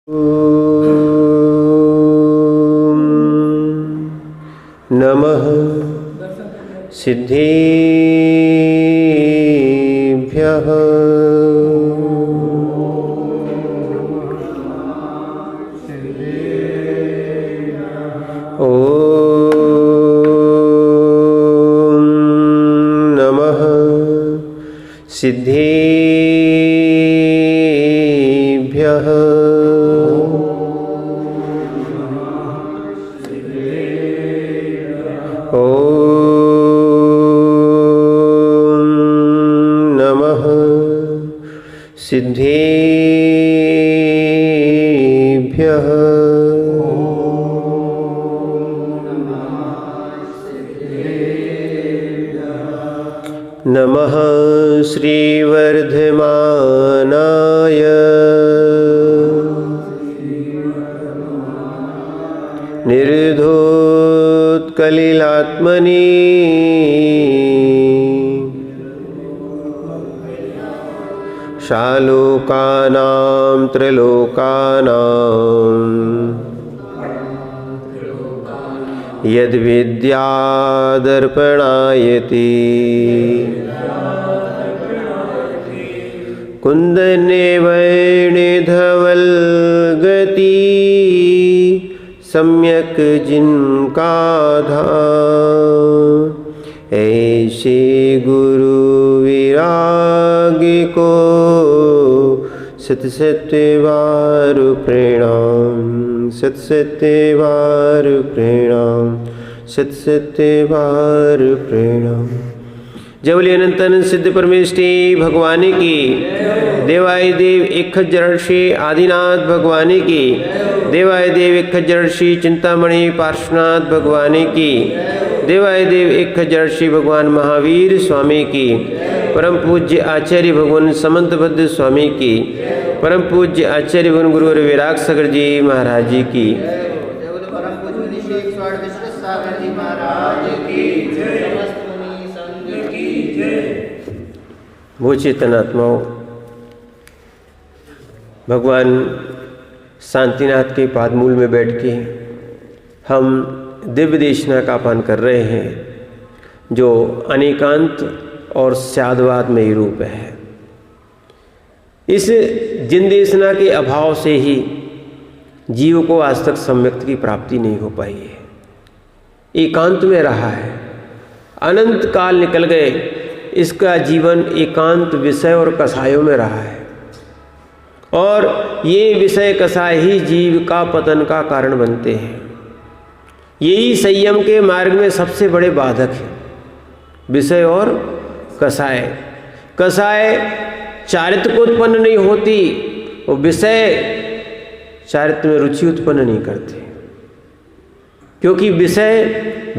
ॐ नमः सिद्धेभ्यः। ॐ नमः सिद्धेभ्यः। सिद्धेभ्यः। नमः श्रीवर्धमानाय निर्धोत्कलिलात्मने शालोकानां त्रिलोकानां यद्विद्यादर्पणायते कुन्दनेवैणिधवल्गति सम्यक् जिनका ऐसे गुरु विराग को सत सत्यवार प्रणाम, सत सत्यवार प्रणाम, सत सत्यवार प्रणाम। जय बोलिए अनंत अनंत सिद्ध परमेष्टि भगवान की, देवादिदेव एक खज्जर्षि आदिनाथ भगवान की, देवादिदेव एक खज्जर्षि चिंतामणि पार्श्वनाथ भगवान की, देवादिदेव एक खज्जर्षि भगवान महावीर स्वामी की, परम पूज्य आचार्य भगवान समंतभद्र स्वामी की, परम पूज्य आचार्य भगवान गुरुवर विराग सागर जी महाराज जी की, वो चेतनात्माओं, भगवान शांतिनाथ के पादमूल में बैठ के हम दिव्य देशना का पान कर रहे हैं, जो अनेकांत और स्यादवाद में ही रूप है। इस जिन देशना के अभाव से ही जीव को आज तक सम्यक्त की प्राप्ति नहीं हो पाई है। एकांत में रहा है, अनंत काल निकल गए, इसका जीवन एकांत विषय और कसायों में रहा है, और ये विषय कसाय ही जीव का पतन का कारण बनते हैं। यही संयम के मार्ग में सबसे बड़े बाधक है, विषय और कसाय। कसाय चारित्र को उत्पन्न नहीं होती, और विषय चारित्र में रुचि उत्पन्न नहीं करते, क्योंकि विषय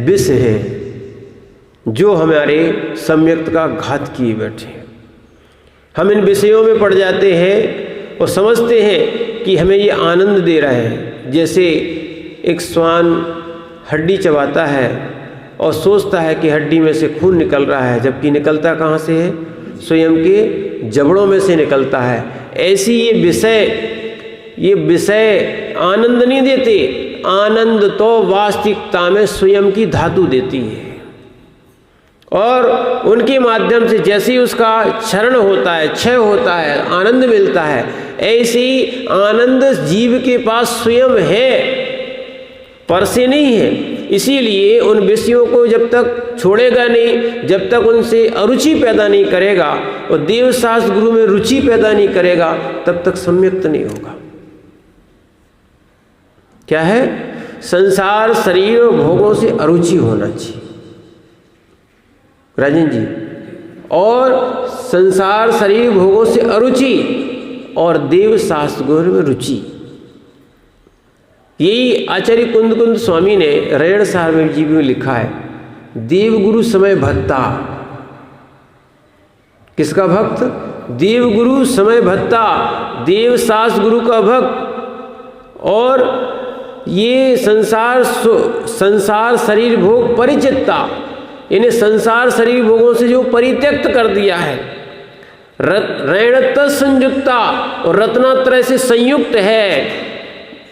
विष है जो हमारे सम्यक्त का घात किए बैठे। हम इन विषयों में पड़ जाते हैं और समझते हैं कि हमें ये आनंद दे रहा है। जैसे एक श्वान हड्डी चबाता है और सोचता है कि हड्डी में से खून निकल रहा है, जबकि निकलता कहाँ से है? स्वयं के जबड़ों में से निकलता है। ऐसी ये विषय आनंद नहीं देते, आनंद तो वास्तविकता में स्वयं की धातु देती है, और उनके माध्यम से जैसे ही उसका क्षरण होता है, क्षय होता है, आनंद मिलता है। ऐसे ही आनंद जीव के पास स्वयं है, पर से नहीं है। इसीलिए उन विषयों को जब तक छोड़ेगा नहीं, जब तक उनसे अरुचि पैदा नहीं करेगा और देवशास्त्र गुरु में रुचि पैदा नहीं करेगा, तब तक सम्यक्त नहीं होगा। क्या है? संसार शरीर और भोगों से अरुचि होना चाहिए राजन जी, और संसार शरीर भोगों से अरुचि और देव शास्त्र गुरु में रुचि। यही आचार्य कुंद स्वामी ने रेण सार में जी में लिखा है, देवगुरु समय भत्ता। किसका भक्त? देवगुरु समय भत्ता, देव शास्त्र गुरु का भक्त। और ये संसार शरीर भोग परिचित्ता, इन्हें संसार शरीर भोगों से जो परित्यक्त कर दिया है, रैणत संयुक्ता और रत्नात्रय से संयुक्त है,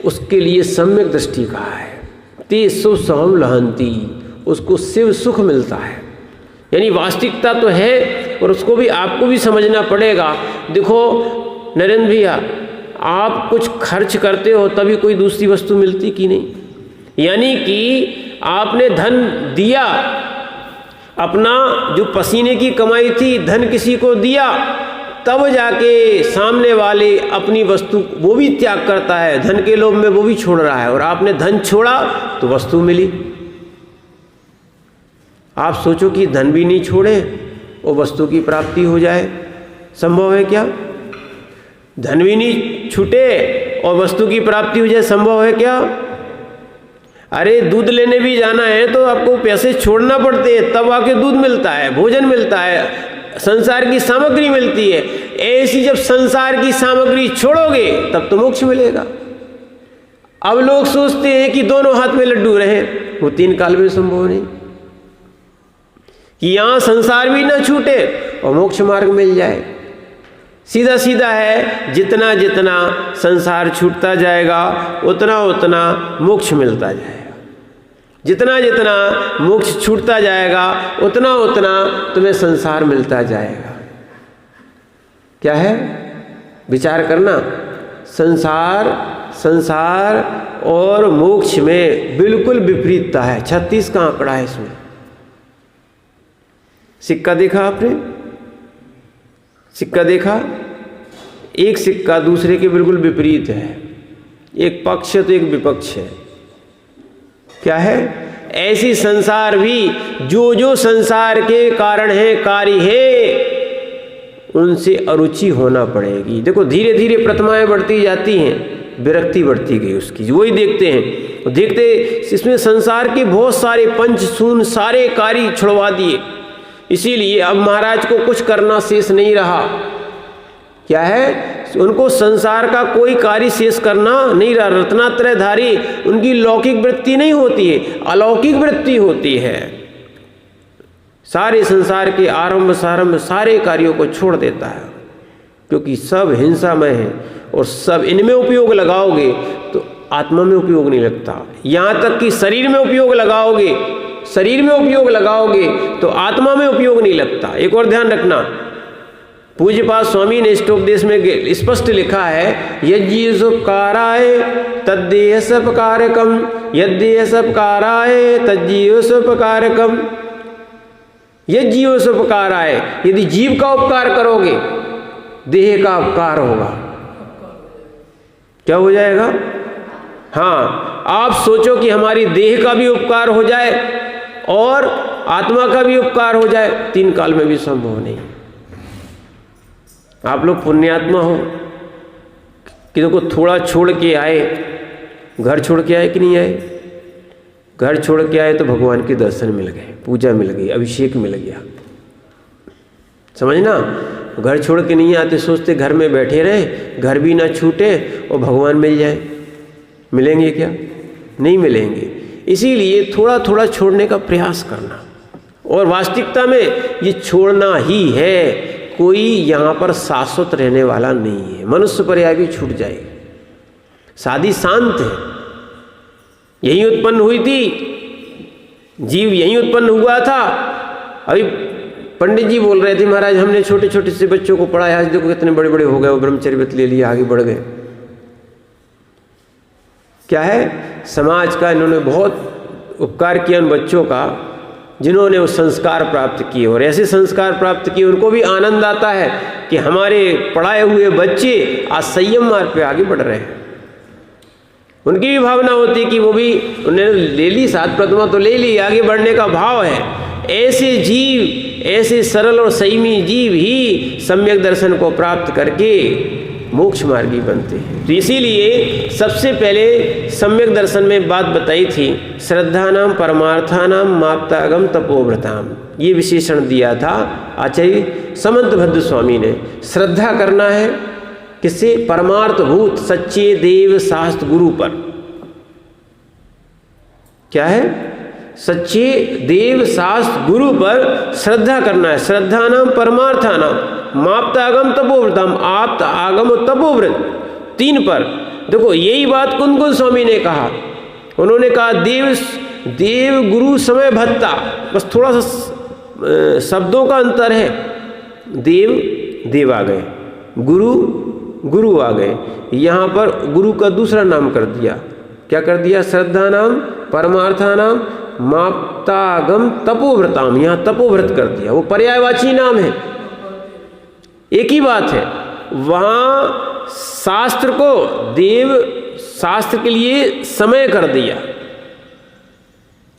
उसके लिए सम्यक दृष्टि कहा है। ते सुख सहम लहंती, उसको शिव सुख मिलता है। यानी वास्तविकता तो है और उसको भी आपको भी समझना पड़ेगा। देखो नरेंद्र भैया, आप कुछ खर्च करते हो तभी कोई दूसरी वस्तु मिलती कि नहीं। यानी कि आपने धन दिया, अपना जो पसीने की कमाई थी धन किसी को दिया, तब जाके सामने वाले अपनी वस्तु वो भी त्याग करता है, धन के लोभ में वो भी छोड़ रहा है, और आपने धन छोड़ा तो वस्तु मिली। आप सोचो कि धन भी नहीं छोड़े और वस्तु की प्राप्ति हो जाए, संभव है क्या? धन भी नहीं छूटे और वस्तु की प्राप्ति हो जाए, संभव है क्या? अरे दूध लेने भी जाना है तो आपको पैसे छोड़ना पड़ते हैं, तब आके दूध मिलता है, भोजन मिलता है, संसार की सामग्री मिलती है। ऐसी जब संसार की सामग्री छोड़ोगे तब तो मोक्ष मिलेगा। अब लोग सोचते हैं कि दोनों हाथ में लड्डू रहे, वो 3 काल में संभव नहीं। कि यहां संसार भी ना छूटे और मोक्ष मार्ग मिल जाए। सीधा सीधा है, जितना जितना संसार छूटता जाएगा उतना उतना मोक्ष मिलता जाएगा। जितना जितना मोक्ष छूटता जाएगा उतना उतना तुम्हें संसार मिलता जाएगा। क्या है? विचार करना। संसार और मोक्ष में बिल्कुल विपरीतता है। 36 का आंकड़ा है इसमें। सिक्का देखा आपने? सिक्का देखा? एक सिक्का दूसरे के बिल्कुल विपरीत है। एक पक्ष है तो एक विपक्ष है। क्या है? ऐसी संसार भी जो संसार के कारण है, कार्य है, उनसे अरुचि होना पड़ेगी। देखो धीरे धीरे प्रतिमाएं बढ़ती जाती हैं, विरक्ति बढ़ती गई उसकी। वही देखते हैं, देखते इसमें संसार के बहुत सारे पंचसून सारे कार्य छुड़वा दिए। इसीलिए अब महाराज को कुछ करना शेष नहीं रहा। क्या है? उनको संसार का कोई कार्य शेष करना नहीं रहा। रत्नात्रयधारी उनकी लौकिक वृत्ति नहीं होती है, अलौकिक वृत्ति होती है। सारे संसार के आरंभ सारंभ सारे कार्यों को छोड़ देता है, क्योंकि सब हिंसामय है और सब इनमें उपयोग लगाओगे तो आत्मा में उपयोग नहीं लगता। यहाँ तक कि शरीर में उपयोग लगाओगे तो आत्मा में उपयोग नहीं लगता। एक और ध्यान रखना, पूज्यपाद स्वामी ने इष्टोपदेश में स्पष्ट लिखा है, यज्ञसुपकाराय तद्देह सपकारकम, यद्देह सपकाराय तज्जीव सपकारकम। यज्ञ सपकाराय, यदि जीव का उपकार करोगे देह का उपकार होगा। क्या हो जाएगा? हाँ, आप सोचो कि हमारी देह का भी उपकार हो जाए और आत्मा का भी उपकार हो जाए, 3 काल में भी संभव नहीं। आप लोग पुण्यात्मा हो कि देखो थोड़ा छोड़ के आए, घर छोड़ के आए कि नहीं आए? घर छोड़ के आए तो भगवान के दर्शन मिल गए, पूजा मिल गई, अभिषेक मिल गया। समझना? घर छोड़ के नहीं आते, सोचते घर में बैठे रहे, घर भी ना छूटे और भगवान मिल जाए। मिलेंगे क्या? नहीं मिलेंगे। इसीलिए थोड़ा थोड़ा छोड़ने का प्रयास करना। और वास्तविकता में ये छोड़ना ही है। कोई यहाँ पर शाश्वत रहने वाला नहीं है। मनुष्य पर्याय भी छूट जाएगी। शादी शांत है, यही उत्पन्न हुई थी, जीव यही उत्पन्न हुआ था। अभी पंडित जी बोल रहे थे, महाराज हमने छोटे छोटे से बच्चों को पढ़ाया, आज देखो कितने बड़े बड़े हो गए, वो ब्रह्मचर्य व्रत ले लिया, आगे बढ़ गए। क्या है? समाज का इन्होंने बहुत उपकार किया उन बच्चों का जिन्होंने वो संस्कार प्राप्त किए, और ऐसे संस्कार प्राप्त किए उनको भी आनंद आता है कि हमारे पढ़ाए हुए बच्चे आज संयम मार्ग पे आगे बढ़ रहे हैं। उनकी भी भावना होती है कि वो भी, उन्होंने ले ली 7 प्रतिमा तो ले ली, आगे बढ़ने का भाव है। ऐसे जीव, ऐसे सरल और संयमी जीव ही सम्यक दर्शन को प्राप्त करके मोक्ष मार्गी बनते हैं। तो इसीलिए सबसे पहले सम्यक दर्शन में बात बताई थी, श्रद्धानाम परमार्थानाम माप्तागम तपोव्रताम, ये विशेषण दिया था आचार्य समंतभद्र स्वामी ने। श्रद्धा करना है किससे? परमार्थभूत सच्चे देव शास्त्र गुरु पर। क्या है? सच्चे देव शास्त्र गुरु पर श्रद्धा करना है। श्रद्धानाम परमार्थानाम माप्तागम तपोव्रतम, आप्त आगम तपोव्रत, 3 पर देखो यही बात कुंद स्वामी ने कहा। उन्होंने कहा देव गुरु समय भत्ता, बस थोड़ा सा शब्दों का अंतर है। देव आ गए, गुरु आ गए। यहाँ पर गुरु का दूसरा नाम कर दिया। क्या कर दिया? श्रद्धा नाम परमार्था नाम माप्तागम तपोव्रताम, यहाँ तपोव्रत कर दिया। वो पर्यायवाची नाम है, एक ही बात है। वहाँ शास्त्र को देव शास्त्र के लिए समय कर दिया।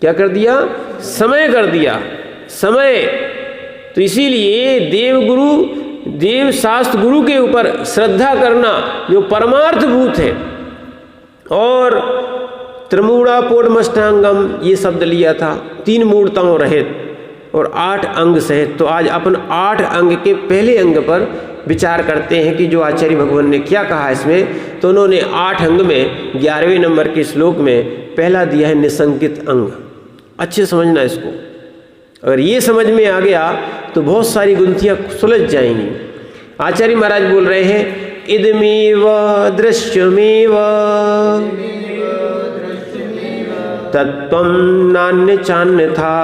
क्या कर दिया? समय कर दिया, समय। तो इसीलिए देव शास्त्र गुरु के ऊपर श्रद्धा करना जो परमार्थ भूत है। और त्रिमूढ़ा पोढ़मष्टांगम ये शब्द लिया था, 3 मूढ़ताओं रहित और 8 अंग सहित। तो आज अपन 8 अंग के पहले अंग पर विचार करते हैं कि जो आचार्य भगवान ने क्या कहा इसमें। तो उन्होंने 8 अंग में 11वें नंबर के श्लोक में पहला दिया है निसंकित अंग। अच्छे समझना इसको, अगर ये समझ में आ गया तो बहुत सारी गुंथियाँ सुलझ जाएंगी। आचार्य महाराज बोल रहे हैं इदमेव दृश्यमेव तत्त्वं नान्य चान्यथा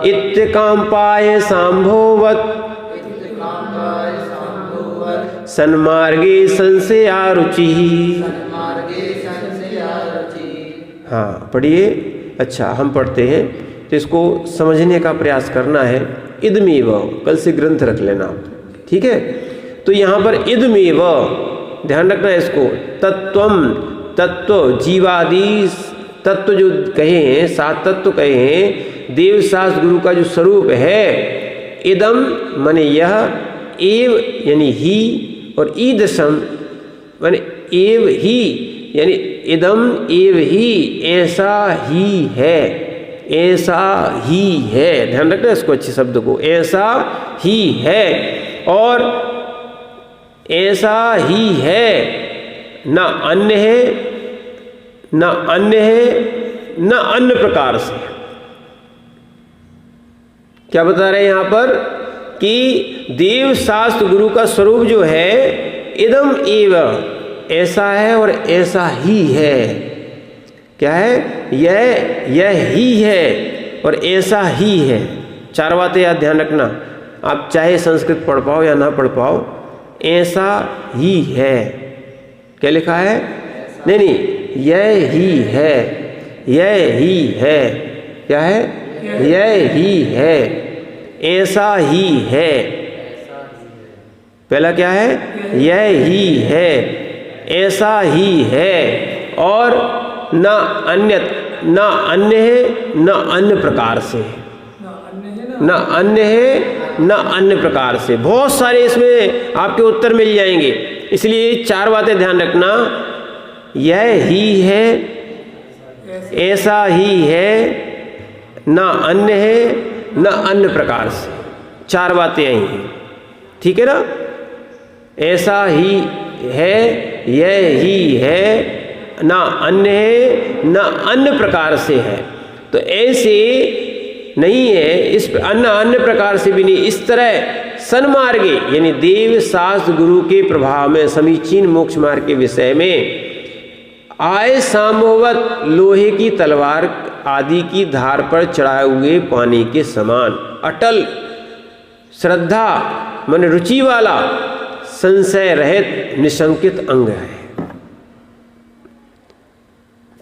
इत्यकाम्पाय सांभोवत् सन्मार्गे संशयारुचिः। हाँ पढ़िए। अच्छा हम पढ़ते हैं तो इसको समझने का प्रयास करना है। इदमेव, कल से ग्रंथ रख लेना, ठीक है। तो यहाँ पर इदमेव ध्यान रखना है इसको। तत्त्वम, तत्व जीवादि तत्व जो कहे हैं, 7 तत्व कहे हैं। देव शास्त्र गुरु का जो स्वरूप है, इदम माने यह, एव यानी ही, और ईदृशम माने एव ही, यानी इदम एव ही, ऐसा ही है, ऐसा ही है। ध्यान रखना इसको, अच्छे शब्द को, ऐसा ही है। और ऐसा ही है, ना अन्य है, ना अन्य है, ना अन्य प्रकार से। क्या बता रहे हैं यहाँ पर कि देव शास्त्र गुरु का स्वरूप जो है इदम एव, ऐसा है और ऐसा ही है। क्या है? यह ही है और ऐसा ही है। 4 बातें याद ध्यान रखना। आप चाहे संस्कृत पढ़ पाओ या ना पढ़ पाओ, ऐसा ही है। क्या लिखा है? नहीं, यह ही है, यह ही है। क्या है? यह ही है, ऐसा ही है। पहला क्या है? यह ही है, ऐसा ही है। और ना अन्य है, ना अन्य प्रकार से, ना अन्य है, ना अन्य प्रकार से। बहुत सारे इसमें आपके उत्तर मिल जाएंगे। इसलिए 4 बातें ध्यान रखना। यह ही है, ऐसा ही है, ना अन्य है, ना अन्य प्रकार से। 4 बातें आई हैं, ठीक है ना। ऐसा ही है, यह ही है, ना अन्य है, ना अन्य प्रकार से है। तो ऐसे नहीं है, इस अन्य प्रकार से भी नहीं। इस तरह सन्मार्गे यानी देव शास्त्र गुरु के प्रभाव में समीचीन मोक्ष मार्ग के विषय में आय सांभवत लोहे की तलवार आदि की धार पर चढ़ाए हुए पानी के समान अटल श्रद्धा मन रुचि वाला संशय रहित निशंकित अंग है।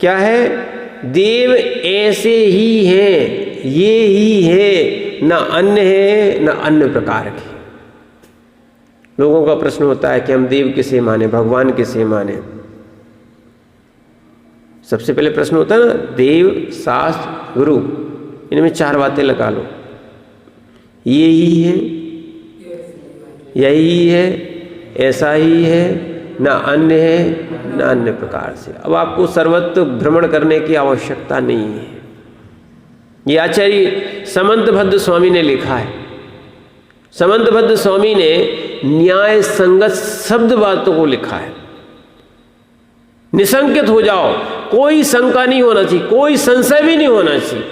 क्या है? देव ऐसे ही हैं, ये ही है, ना अन्य है, ना अन्य प्रकार के। लोगों का प्रश्न होता है कि हम देव किसे माने, भगवान किसे माने। सबसे पहले प्रश्न होता है ना, देव शास्त्र गुरु, इनमें 4 बातें लगा लो। ये ही है, यही है, ऐसा ही है, ना अन्य है, ना अन्य प्रकार से। अब आपको सर्वत्र भ्रमण करने की आवश्यकता नहीं है। ये आचार्य समंतभद्र स्वामी ने लिखा है। समंतभद्र स्वामी ने न्याय संगत शब्द बातों को लिखा है। निशंकित हो जाओ, कोई शंका नहीं होना चाहिए, कोई संशय भी नहीं होना चाहिए।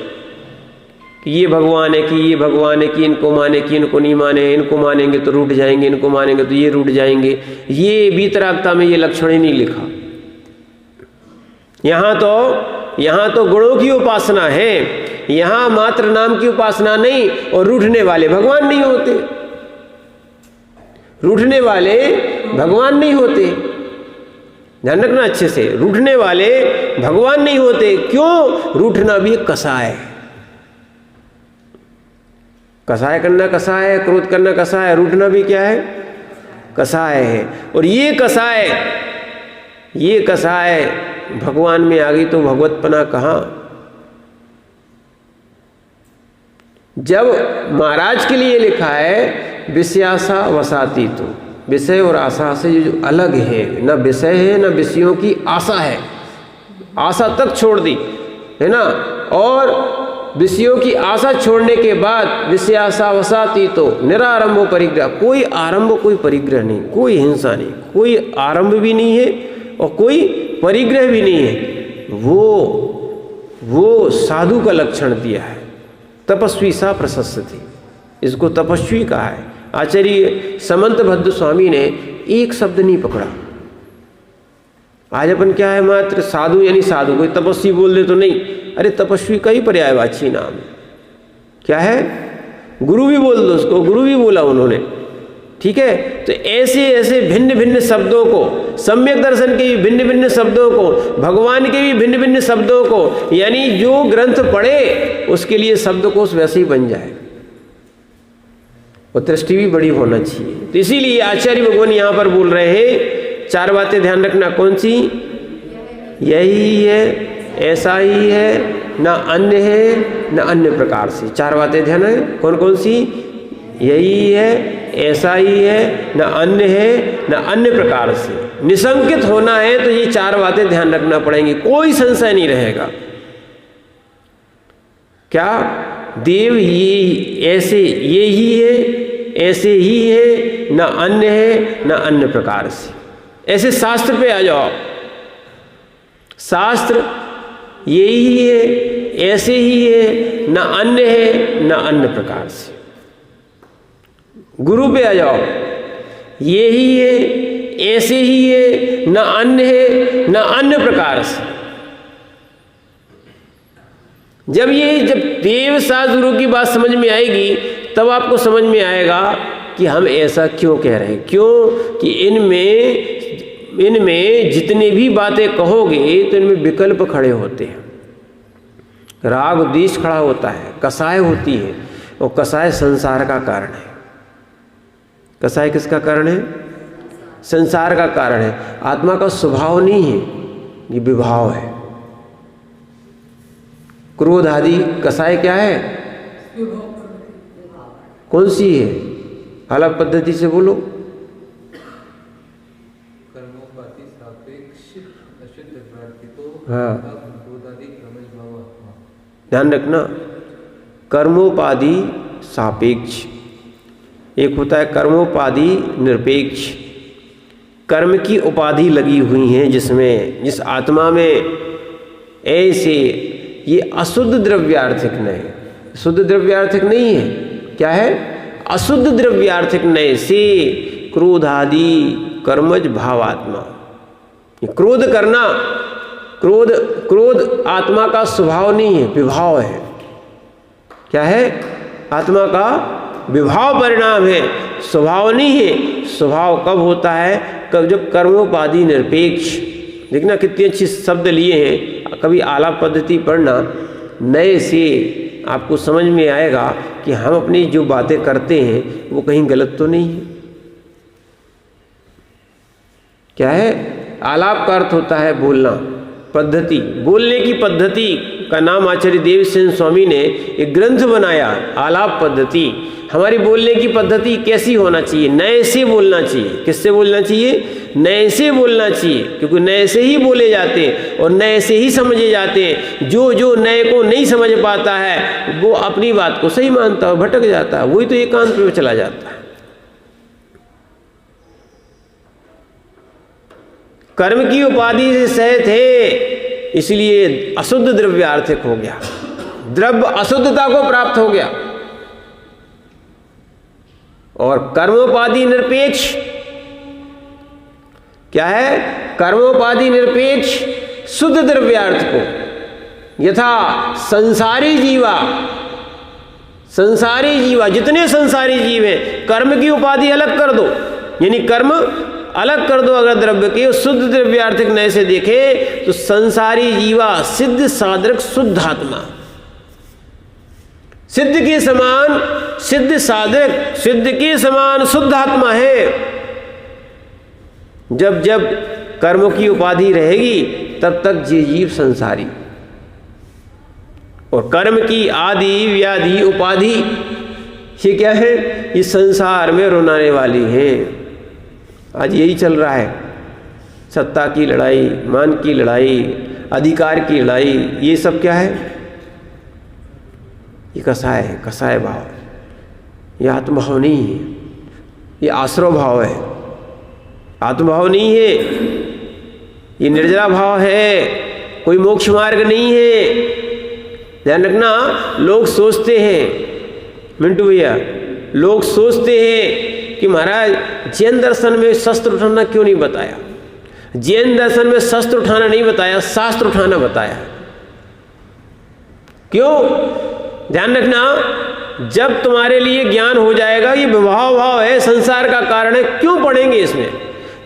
कि ये भगवान है, कि ये भगवान है, कि इनको माने, कि इनको नहीं माने, इनको मानेंगे तो रूठ जाएंगे, इनको मानेंगे तो ये रूठ जाएंगे। ये वीतरागता में ये लक्षण ही नहीं लिखा। यहाँ तो गुणों की उपासना है, यहाँ मात्र नाम की उपासना नहीं। और रूठने वाले भगवान नहीं होते, रूठने वाले भगवान नहीं होते। ध्यान रखना अच्छे से, रूठने वाले भगवान नहीं होते। क्यों? रूठना भी एक कसाय है। कसाय करना कसाय है, क्रोध करना कसाय है, रूठना भी क्या है? कसाय है। और ये कसाय भगवान में आ गई तो भगवतपना कहाँ? जब महाराज के लिए लिखा है विषयासा वसाती, तो विषय और आशा से जो अलग है, न विषय है न विषयों की आशा है, आशा तक छोड़ दी है ना। और विषयों की आशा छोड़ने के बाद विषयासा वसाती तो निरारंभो परिग्रह, कोई आरंभ कोई परिग्रह नहीं, कोई हिंसा नहीं, कोई आरंभ भी नहीं है और कोई परिग्रह भी नहीं है। वो साधु का लक्षण दिया है। तपस्वी सा प्रशस्ति, इसको तपस्वी कहा है। आचार्य समंत भद्र स्वामी ने एक शब्द नहीं पकड़ा। आज अपन क्या है, मात्र साधु यानी साधु, कोई तपस्वी बोल दे तो नहीं। अरे तपस्वी का ही पर्यायवाची नाम है। क्या है? गुरु भी बोल दो उसको, गुरु भी बोला उन्होंने। ठीक है, तो ऐसे ऐसे भिन्न भिन्न शब्दों को, सम्यक दर्शन के भी भिन्न भिन्न शब्दों को, भगवान के भी भिन्न भिन्न शब्दों को, यानी जो ग्रंथ पढ़े उसके लिए शब्दकोश वैसे ही बन जाए और दृष्टि भी बड़ी होना चाहिए। तो इसीलिए आचार्य भगवान यहाँ पर बोल रहे हैं, चार बातें ध्यान रखना। कौन सी? यही है, ऐसा ही है, ना अन्य है ना अन्य प्रकार से। चार बातें ध्यान है। कौन कौन सी? यही है, ऐसा ही है, ना अन्य है ना अन्य प्रकार से। निशंकित होना है तो ये चार बातें ध्यान रखना पड़ेंगी, कोई संशय नहीं रहेगा। क्या? देव ये ऐसे, ये ही है, ऐसे ही है, ना अन्य है ना अन्य प्रकार से। ऐसे शास्त्र पे आ जाओ। शास्त्र यही है, ऐसे ही है, ना अन्य है ना अन्य प्रकार से। गुरु पे आ जाओ। यही है, ऐसे ही है, ना अन्य है ना अन्य प्रकार से। जब देव शास्त्र गुरु की बात समझ में आएगी तब आपको समझ में आएगा कि हम ऐसा क्यों कह रहे हैं। क्यों? कि इनमें जितने भी बातें कहोगे तो इनमें विकल्प खड़े होते हैं, राग द्वेष खड़ा होता है, कसाय होती है। और कसाय संसार का कारण है। कसाय किसका कारण है? संसार का कारण है। आत्मा का स्वभाव नहीं है, ये विभाव है। क्रोध आदि कसाय क्या है? कौन सी है? अलग पद्धति से बोलो। हाँ, ध्यान रखना। कर्मोपाधि सापेक्ष, एक होता है कर्मोपाधि निरपेक्ष। कर्म की उपाधि लगी हुई है जिसमें, जिस आत्मा में ऐसे ये अशुद्ध द्रव्यार्थिक नहीं, शुद्ध द्रव्यार्थिक नहीं है। क्या है? अशुद्ध द्रव्यार्थिक नय से क्रोध आदि कर्मज भावात्मा। क्रोध करना, क्रोध आत्मा का स्वभाव नहीं है, विभाव है। क्या है? आत्मा का विभाव परिणाम है, स्वभाव नहीं है। स्वभाव कब होता है? कब? जब कर्मोपाधि निरपेक्ष। देखना कितनी अच्छी शब्द लिए हैं। कभी आलाप पद्धति पढ़ना, नए से आपको समझ में आएगा कि हम अपनी जो बातें करते हैं वो कहीं गलत तो नहीं है। क्या है? आलाप का अर्थ होता है बोलना, पद्धति। बोलने की पद्धति का नाम आचार्य देवसेन स्वामी ने एक ग्रंथ बनाया, आलाप पद्धति। हमारी बोलने की पद्धति कैसी होना चाहिए? नए से बोलना चाहिए। किससे बोलना चाहिए? नए से बोलना चाहिए, क्योंकि नए से ही बोले जाते हैं और नए से ही समझे जाते हैं। जो नए को नहीं समझ पाता है वो अपनी बात को सही मानता है, भटक जाता है, वही तो एकांत में चला जाता है। कर्म की उपाधि से सहित है, इसलिए अशुद्ध द्रव्यार्थिक हो गया। द्रव्य अशुद्धता को प्राप्त हो गया। और कर्मोपाधि निरपेक्ष क्या है? कर्मोपाधि निरपेक्ष शुद्ध द्रव्यार्थ को, यथा संसारी जीवा जितने संसारी जीव हैं, कर्म की उपाधि अलग कर दो, यानी कर्म अलग कर दो अगर द्रव्य के, शुद्ध द्रव्यार्थिक नए से देखे तो संसारी जीवा सिद्ध साधक शुद्ध आत्मा, सिद्ध के समान सिद्ध साधक, सिद्ध के समान शुद्ध आत्मा है। जब जब कर्म की उपाधि रहेगी तब तक ये जीव संसारी, और कर्म की आदि व्याधि उपाधि ये क्या है? ये संसार में रुलाने वाली हैं। आज यही चल रहा है, सत्ता की लड़ाई, मान की लड़ाई, अधिकार की लड़ाई, ये सब क्या है? ये कसाय भाव, ये आत्मभाव नहीं है, ये आश्रव भाव है, आत्मभाव नहीं है, ये निर्जरा भाव है, कोई मोक्ष मार्ग नहीं है। ध्यान रखना, लोग सोचते हैं मिंटू भैया, लोग सोचते हैं कि महाराज जैन दर्शन में शस्त्र उठाना क्यों नहीं बताया? जैन दर्शन में शस्त्र उठाना नहीं बताया, शास्त्र उठाना बताया। क्यों? ध्यान रखना, जब तुम्हारे लिए ज्ञान हो जाएगा ये विभाव भाव है, संसार का कारण है, क्यों पढ़ेंगे इसमें?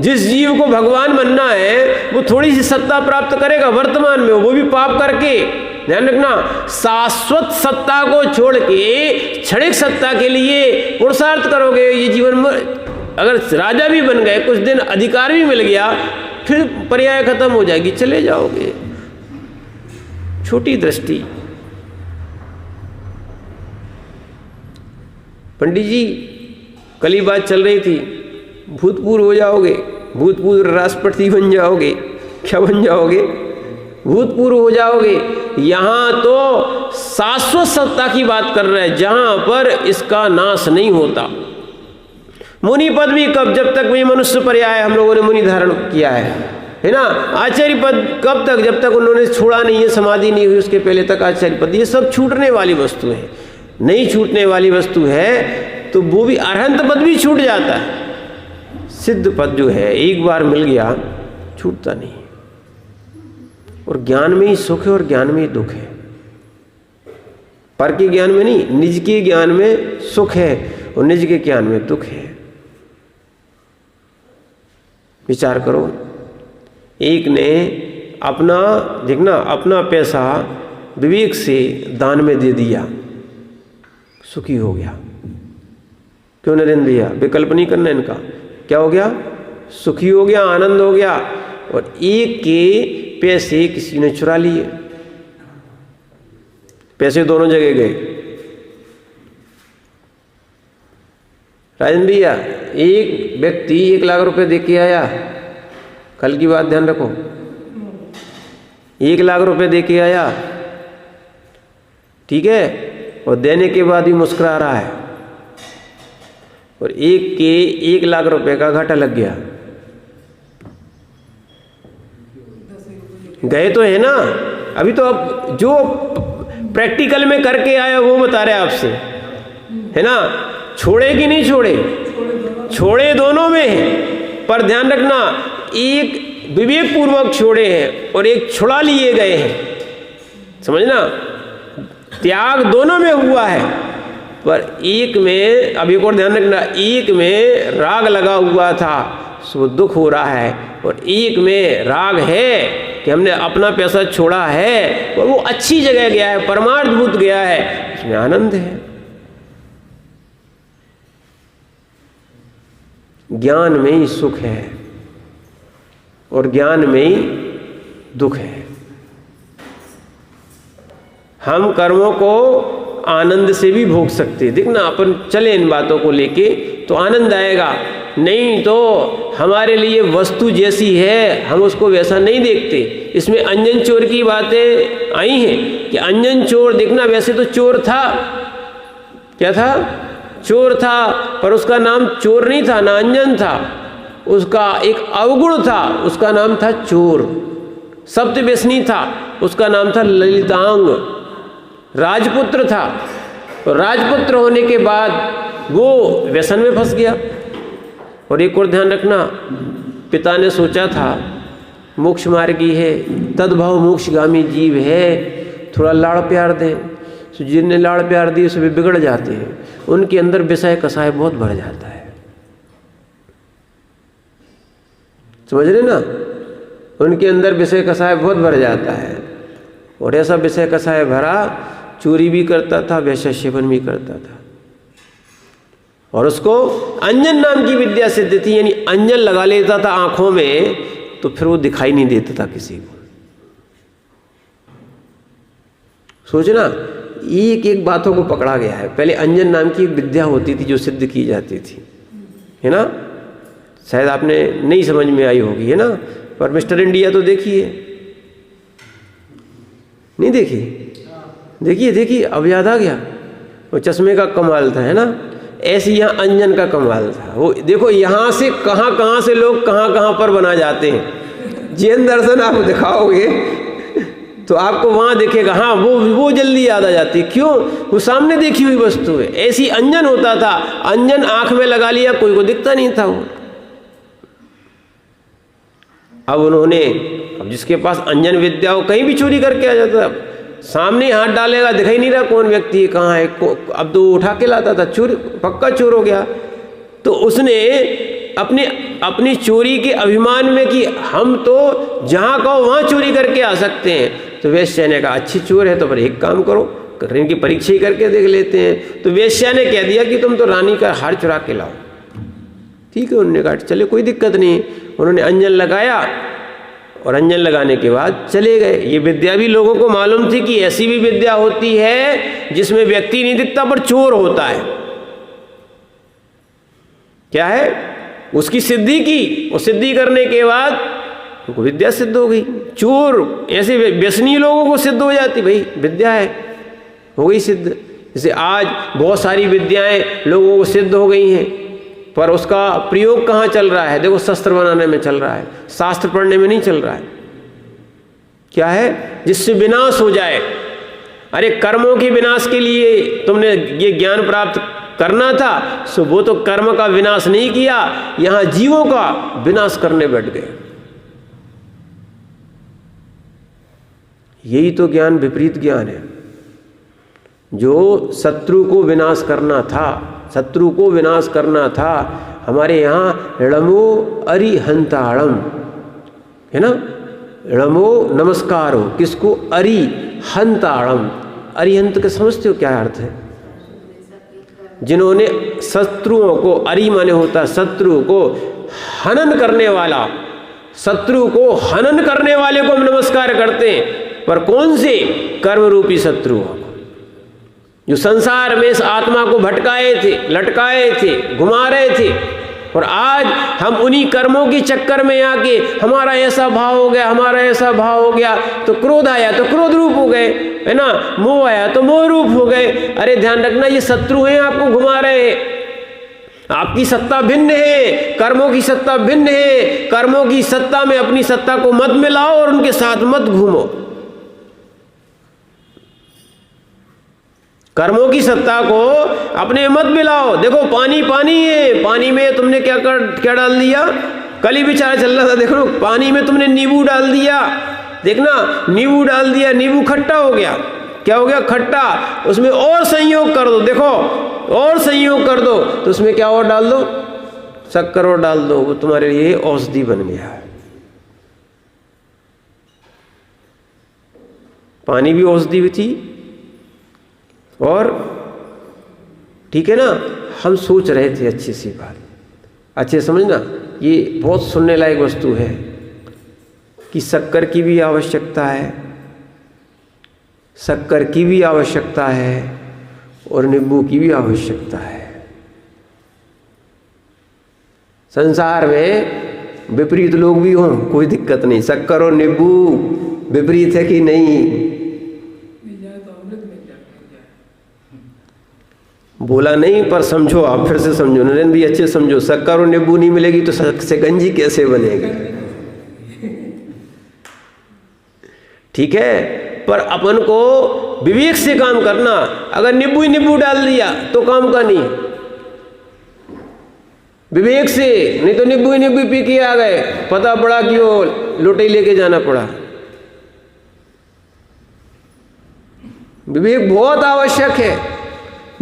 जिस जीव को भगवान बनना है वो थोड़ी सी सत्ता प्राप्त करेगा वर्तमान में, वो भी पाप करके। ध्यान रखना, शाश्वत सत्ता को छोड़ के क्षणिक सत्ता के लिए पुरुषार्थ करोगे। ये जीवन में अगर राजा भी बन गए, कुछ दिन अधिकार भी मिल गया, फिर पर्याय खत्म हो जाएगी, चले जाओगे। छोटी दृष्टि। पंडित जी कल ही बात चल रही थी, भूतपूर्व हो जाओगे, भूतपूर्व राष्ट्रपति बन जाओगे, क्या बन जाओगे? भूतपूर्व हो जाओगे। यहां तो शाश्वत सत्ता की बात कर रहे हैं जहां पर इसका नाश नहीं होता। मुनि पद भी कब? जब तक ये मनुष्य पर्याय हम लोगों ने मुनि धारण किया है ना। आचार्य पद कब तक? जब तक उन्होंने छोड़ा नहीं है, समाधि नहीं हुई उसके पहले तक आचार्य पद। ये सब छूटने वाली वस्तु है, नहीं छूटने वाली वस्तु है तो वो भी अरहंत पद भी छूट जाता है। सिद्ध पद जो है एक बार मिल गया छूटता नहीं। और ज्ञान में ही सुख है और ज्ञान में ही दुख है। पर के ज्ञान में नहीं, निज के ज्ञान में सुख है और निज के ज्ञान में दुख है। विचार करो, एक ने अपना देखना अपना पैसा विवेक से दान में दे दिया, सुखी हो गया। क्यों नरेंद्र भैया? विकल्प नहीं करना इनका। क्या हो गया? सुखी हो गया, आनंद हो गया। और एक के पैसे किसी ने चुरा लिए, पैसे दोनों जगह गए। राजन भैया, एक व्यक्ति 1 लाख रुपए दे के आया, कल की बात ध्यान रखो, 1 लाख रुपए दे के आया, ठीक है, और देने के बाद ही मुस्कुरा रहा है, और एक के 1 लाख रुपए का घाटा लग गया। गए तो है ना, अभी तो अब जो प्रैक्टिकल में करके आया वो बता रहे आपसे, है ना। छोड़े कि नहीं छोड़े? छोड़े दोनों में है, पर ध्यान रखना एक विवेक पूर्वक छोड़े हैं और एक छुड़ा लिए गए हैं, समझना। त्याग दोनों में हुआ है, पर एक में, अब एक और ध्यान रखना, एक में राग लगा हुआ था सो दुख हो रहा है, और एक में राग है कि हमने अपना पैसा छोड़ा है और वो अच्छी जगह गया है, परमार्थभूत गया है, उसमें आनंद है। ज्ञान में ही सुख है और ज्ञान में ही दुख है। हम कर्मों को आनंद से भी भोग सकते, देखना अपन चले इन बातों को लेके तो आनंद आएगा, नहीं तो हमारे लिए वस्तु जैसी है हम उसको वैसा नहीं देखते। इसमें अंजन चोर की बातें आई हैं कि अंजन चोर, देखना वैसे तो चोर था, क्या था? चोर था, पर उसका नाम चोर नहीं था ना, अंजन था, उसका एक अवगुण था, उसका नाम था चोर। सप्तव्यसनी था, उसका नाम था ललितांग। राजपुत्र था, और राजपुत्र होने के बाद वो व्यसन में फंस गया। और एक और ध्यान रखना, पिता ने सोचा था मोक्ष मार्गी है, तद्भाव मोक्षगामी जीव है, थोड़ा लाड़ प्यार दें। तो जिनने लाड़ प्यार दिए सभी बिगड़ जाते हैं, उनके अंदर विषय कसाय बहुत बढ़ जाता है। समझ रहे ना, उनके अंदर विषय कसाय बहुत भर जाता है। और ऐसा विषय कसाय भरा, चोरी भी करता था, वैश्य सेवन भी करता था। और उसको अंजन नाम की विद्या सिद्ध थी, यानी अंजन लगा लेता था आंखों में, तो फिर वो दिखाई नहीं देता था किसी को। सोचना, एक एक बातों को पकड़ा गया है। पहले अंजन नाम की एक विद्या होती थी जो सिद्ध की जाती थी, है ना, शायद आपने नहीं समझ में आई होगी, है ना। पर मिस्टर इंडिया तो देखिए, नहीं देखी? देखिए अब याद आ गया। वो चश्मे का कमाल था, है ना। ऐसे यहाँ अंजन का कमाल था। वो देखो यहाँ से कहाँ से लोग कहाँ पर बना जाते हैं। जैन दर्शन आप दिखाओगे तो आपको वहाँ दिखेगा, हाँ वो जल्दी याद आ जाती है। क्यों? वो सामने देखी हुई वस्तु है। ऐसी अंजन होता था, अंजन आंख में लगा लिया, कोई को दिखता नहीं था वो। अब उन्होंने, अब जिसके पास अंजन विद्या हो कहीं भी चोरी करके आ जाता, सामने हाथ डालेगा, दिखाई नहीं रहा कौन व्यक्ति कहाँ है। अब तो उठा के लाता था, चोर पक्का चोर हो गया। तो उसने अपनी चोरी के अभिमान में कि हम तो जहाँ कहो वहाँ चोरी करके आ सकते हैं। तो वेश्या ने कहा अच्छी चोर है तो पर एक काम करो, इनकी परीक्षा ही करके देख लेते हैं। तो वेश्या ने कह दिया कि तुम तो रानी का हार चुरा के लाओ। ठीक है, उन्होंने कहा चले कोई दिक्कत नहीं। उन्होंने अंजन लगाया और अंजन लगाने के बाद चले गए। ये विद्या भी लोगों को मालूम थी कि ऐसी भी विद्या होती है जिसमें व्यक्ति नहीं दिखता पर चोर होता है। क्या है? उसकी सिद्धि की, और सिद्धि करने के बाद उनको विद्या सिद्ध हो गई। चोर ऐसे व्यसनी लोगों को सिद्ध हो जाती, भाई विद्या है, हो गई सिद्ध। जैसे आज बहुत सारी विद्याएं लोगों को सिद्ध हो गई हैं, पर उसका प्रयोग कहाँ चल रहा है? देखो शस्त्र बनाने में चल रहा है, शास्त्र पढ़ने में नहीं चल रहा है। क्या है? जिससे विनाश हो जाए। अरे कर्मों के विनाश के लिए तुमने ये ज्ञान प्राप्त करना था, सो वो तो कर्म का विनाश नहीं किया, यहां जीवों का विनाश करने बैठ गए। यही तो ज्ञान विपरीत ज्ञान है। जो शत्रु को विनाश करना था, शत्रु को विनाश करना था, हमारे यहाँ णमो अरिहंताणम है ना, णमो नमस्कार हो किसको? अरिहंताणम। अरिहंत के समझते हो क्या अर्थ है? जिन्होंने शत्रुओं को, अरि माने होता शत्रु को हनन करने वाला, शत्रु को हनन करने वाले को हम नमस्कार करते हैं। पर कौन से? कर्म रूपी शत्रुओं को, जो संसार में इस आत्मा को भटकाए थे, लटकाए थे, घुमा रहे थे। और आज हम उन्हीं कर्मों के चक्कर में आके हमारा ऐसा भाव हो गया, हमारा ऐसा भाव हो गया, तो क्रोध आया तो क्रोध रूप हो गए, है ना, मोह आया तो मोह रूप हो गए। अरे ध्यान रखना, ये शत्रु हैं, आपको घुमा रहे हैं। आपकी सत्ता भिन्न है, कर्मों की सत्ता भिन्न है। कर्मों की सत्ता में अपनी सत्ता को मत मिलाओ और उनके साथ मत घूमो। कर्मों की सत्ता को अपने मत मिलाओ। देखो पानी पानी है, पानी में तुमने क्या डाल दिया? कल ही विचार चल रहा था, देखो पानी में तुमने नींबू डाल दिया, देखना नींबू डाल दिया, नींबू खट्टा हो गया। क्या हो गया? खट्टा। उसमें और संयोग कर दो, देखो और संयोग कर दो, तो उसमें क्या और डाल दो? शक्कर और डाल दो, वो तुम्हारे लिए औषधि बन गया है। पानी भी औषधि भी थी। और ठीक है ना, हम सोच रहे थे अच्छी सी बात, अच्छे समझना, ये बहुत सुनने लायक वस्तु है कि शक्कर की भी आवश्यकता है, शक्कर की भी आवश्यकता है और नींबू की भी आवश्यकता है। संसार में विपरीत लोग भी हों कोई दिक्कत नहीं, शक्कर और नींबू विपरीत है कि नहीं? बोला नहीं, पर समझो, आप फिर से समझो, नरेंद्र भी अच्छे समझो। शक्कर और नींबू नहीं मिलेगी तो शिकंजी कैसे बनेगी? ठीक है, पर अपन को विवेक से काम करना। अगर नींबू ही नींबू डाल दिया तो काम का नहीं, विवेक से, नहीं तो नींबू ही नींबू पी के आ गए, पता पड़ा कि वो लोटे लेके जाना पड़ा। विवेक बहुत आवश्यक है,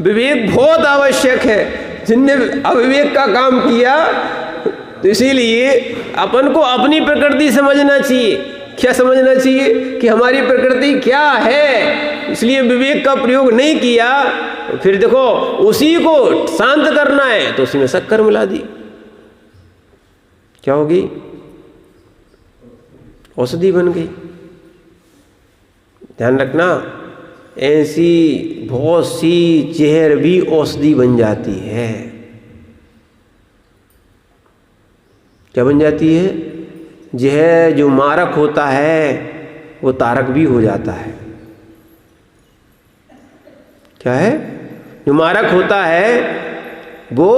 विवेक बहुत आवश्यक है। जिनने अविवेक का काम किया, तो इसीलिए अपन को अपनी प्रकृति समझना चाहिए। क्या समझना चाहिए कि हमारी प्रकृति क्या है, इसलिए विवेक का प्रयोग नहीं किया। फिर देखो उसी को शांत करना है तो उसी में शक्कर मिला दी, क्या होगी? औषधि बन गई। ध्यान रखना, ऐसी बहुत सी जहर भी औषधि बन जाती है। क्या बन जाती है? जहर जो मारक होता है वो तारक भी हो जाता है। क्या है? जो मारक होता है वो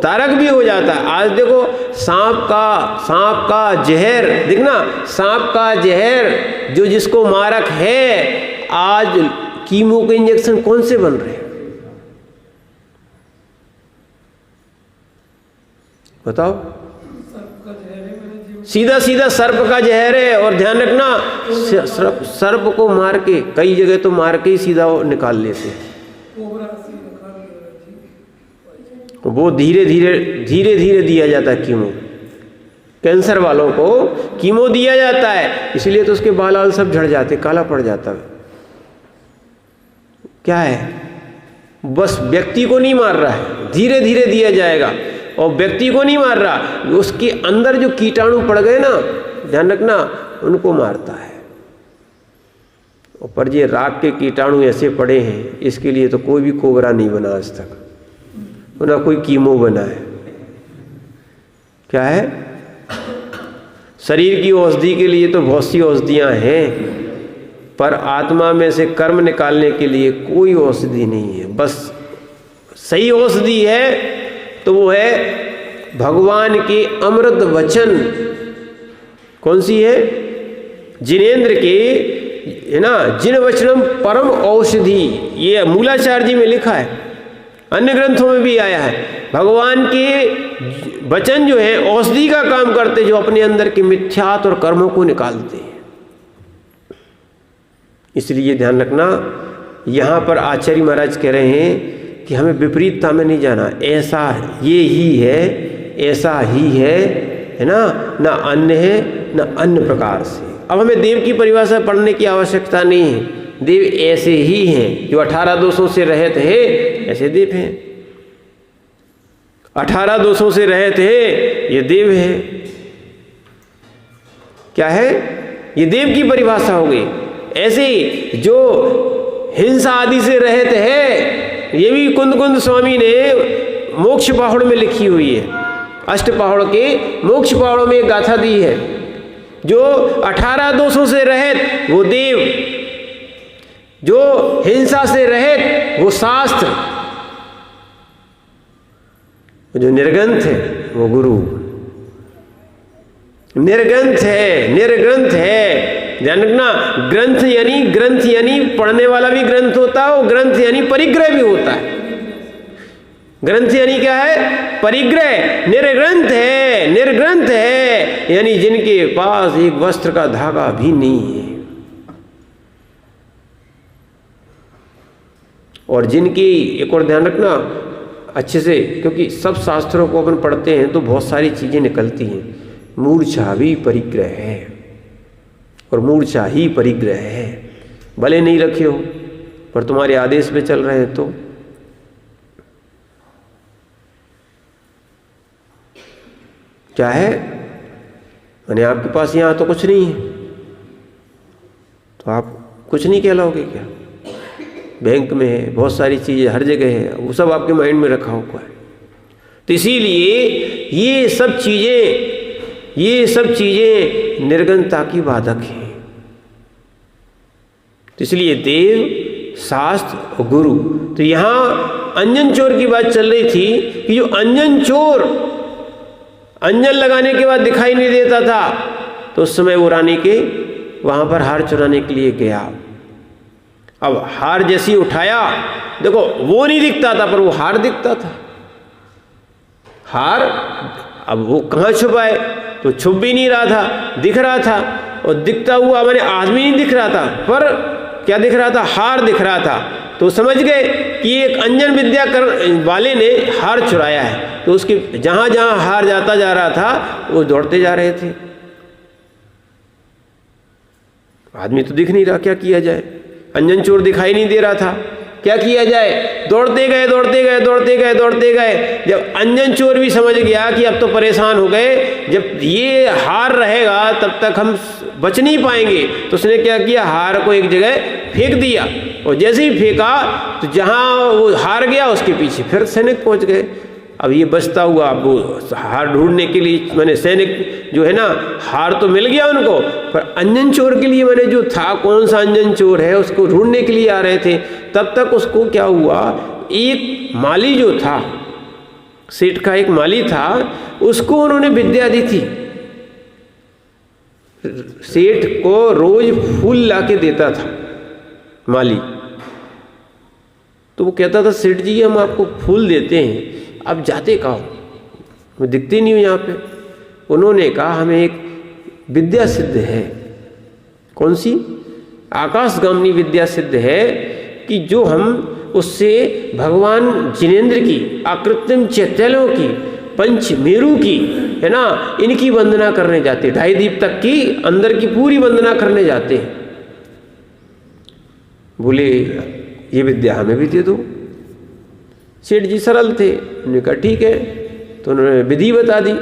तारक भी हो जाता है। आज देखो सांप का जहर, देखना, सांप का जहर जो जिसको मारक है, आज कीमो के इंजेक्शन कौन से बन रहे हैं बताओ? सीधा सीधा सर्प का जहर है। और ध्यान रखना, सर्प को मार के, कई जगह तो मार के ही सीधा निकाल लेते हैं। वो धीरे धीरे दिया जाता है कीमो। कैंसर वालों को कीमो दिया जाता है, इसलिए तो उसके बाल सब झड़ जाते, काला पड़ जाता है। क्या है? बस व्यक्ति को नहीं मार रहा है, धीरे धीरे दिया जाएगा। और व्यक्ति को नहीं मार रहा, उसके अंदर जो कीटाणु पड़ गए ना, ध्यान रखना, उनको मारता है। पर ये राख के कीटाणु ऐसे पड़े हैं, इसके लिए तो कोई भी कोबरा नहीं बना आज तक, ना कोई कीमो बना है। क्या है? शरीर की औषधि के लिए तो बहुत सी औषधियां हैं, पर आत्मा में से कर्म निकालने के लिए कोई औषधि नहीं है। बस सही औषधि है तो वो है भगवान के अमृत वचन। कौन सी है? जिनेंद्र के, है ना, जिन वचनम परम औषधि, ये मूलाचार्य जी में लिखा है, अन्य ग्रंथों में भी आया है। भगवान के वचन जो है औषधि का काम करते, जो अपने अंदर के मिथ्यात और कर्मों को निकालते हैं। इसलिए ध्यान रखना, यहाँ पर आचार्य महाराज कह रहे हैं कि हमें विपरीतता में नहीं जाना। ऐसा ये ही है, ऐसा ही है ना, ना अन्य है ना अन्य प्रकार से। अब हमें देव की परिभाषा पढ़ने की आवश्यकता नहीं है। देव ऐसे ही हैं, जो 18 दोषों से रहित है, ऐसे देव हैं। 18 दोषों से रहित है, ये देव है। क्या है? ये देव की परिभाषा हो गई। ऐसे ही जो हिंसा आदि से रहित है, ये भी कुंद स्वामी ने मोक्ष पहाड़ में लिखी हुई है। अष्ट पहाड़ के मोक्ष पहाड़ों में एक गाथा दी है। जो 18 दोषों से रहित वो देव, जो हिंसा से रहित वो शास्त्र, जो निर्ग्रंथ है वो गुरु। निर्ग्रंथ है। ध्यान रखना, ग्रंथ यानी पढ़ने वाला भी ग्रंथ होता है, और ग्रंथ यानी परिग्रह भी होता है। ग्रंथ यानी क्या है? परिग्रह। निर्ग्रंथ है यानी जिनके पास एक वस्त्र का धागा भी नहीं है, और जिनकी, एक और ध्यान रखना अच्छे से, क्योंकि सब शास्त्रों को अपन पढ़ते हैं तो बहुत सारी चीजें निकलती हैं। मूर्छा भी परिग्रह है, और मूर्छा ही परिग्रह है। भले नहीं रखे हो, पर तुम्हारे आदेश पे चल रहे हैं तो। क्या है? मैंने आपके पास यहाँ तो कुछ नहीं है, तो आप कुछ नहीं कहलाओगे क्या? बैंक में है, बहुत सारी चीजें हर जगह है, वो सब आपके माइंड में रखा हुआ है। तो इसीलिए ये सब चीजें निर्गुणता की बाधक हैं। तो इसलिए देव, शास्त्र और गुरु। तो यहाँ अंजन चोर की बात चल रही थी कि जो अंजन चोर अंजन लगाने के बाद दिखाई नहीं देता था, तो उस समय वो रानी के वहां पर हार चुराने के लिए गया। अब हार जैसी उठाया, देखो वो नहीं दिखता था पर वो हार दिखता था। हार अब वो कहाँ छुपाए, तो छुप भी नहीं रहा था, दिख रहा था। और दिखता हुआ मैंने आदमी नहीं दिख रहा था, पर क्या दिख रहा था, हार दिख रहा था। तो समझ गए कि एक अंजन विद्या वाले ने हार चुराया है। तो उसके जहाँ जहाँ हार जाता जा रहा था वो दौड़ते जा रहे थे। आदमी तो दिख नहीं रहा, क्या किया जाए, अंजन चोर दिखाई नहीं दे रहा था, क्या किया जाए। दौड़ते गए दौड़ते गए दौड़ते गए दौड़ते गए। जब अंजन चोर भी समझ गया कि अब तो परेशान हो गए, जब ये हार रहेगा तब तक हम बच नहीं पाएंगे, तो उसने क्या किया, हार को एक जगह फेंक दिया। और जैसे ही फेंका तो जहाँ वो हार गया उसके पीछे फिर सैनिक पहुंच गए। अब ये बचता हुआ, अब वो हार ढूंढने के लिए मैंने सैनिक जो है ना, हार तो मिल गया उनको, पर अंजन चोर के लिए मैंने जो था, कौन सा अंजन चोर है उसको ढूंढने के लिए आ रहे थे। तब तक उसको क्या हुआ, एक माली जो था, सेठ का एक माली था, उसको उन्होंने विद्या दी थी। सेठ को रोज फूल लाके देता था माली। तो वो कहता था, सेठ जी हम आपको फूल देते हैं, आप जाते कहाँ हो, मैं दिखते नहीं हूँ यहाँ पे। उन्होंने कहा हमें एक विद्या सिद्ध है। कौन सी? आकाशगामिनी विद्या सिद्ध है कि जो हम उससे भगवान जिनेंद्र की, आकृतिम चैत्यलों की, पंच मेरु की, है ना, इनकी वंदना करने जाते, 2.5 दीप तक की अंदर की पूरी वंदना करने जाते हैं। बोले ये विद्या हमें भी दे दो। सेठ जी सरल थे, उन्होंने कहा ठीक है। तो उन्होंने विधि बता दी,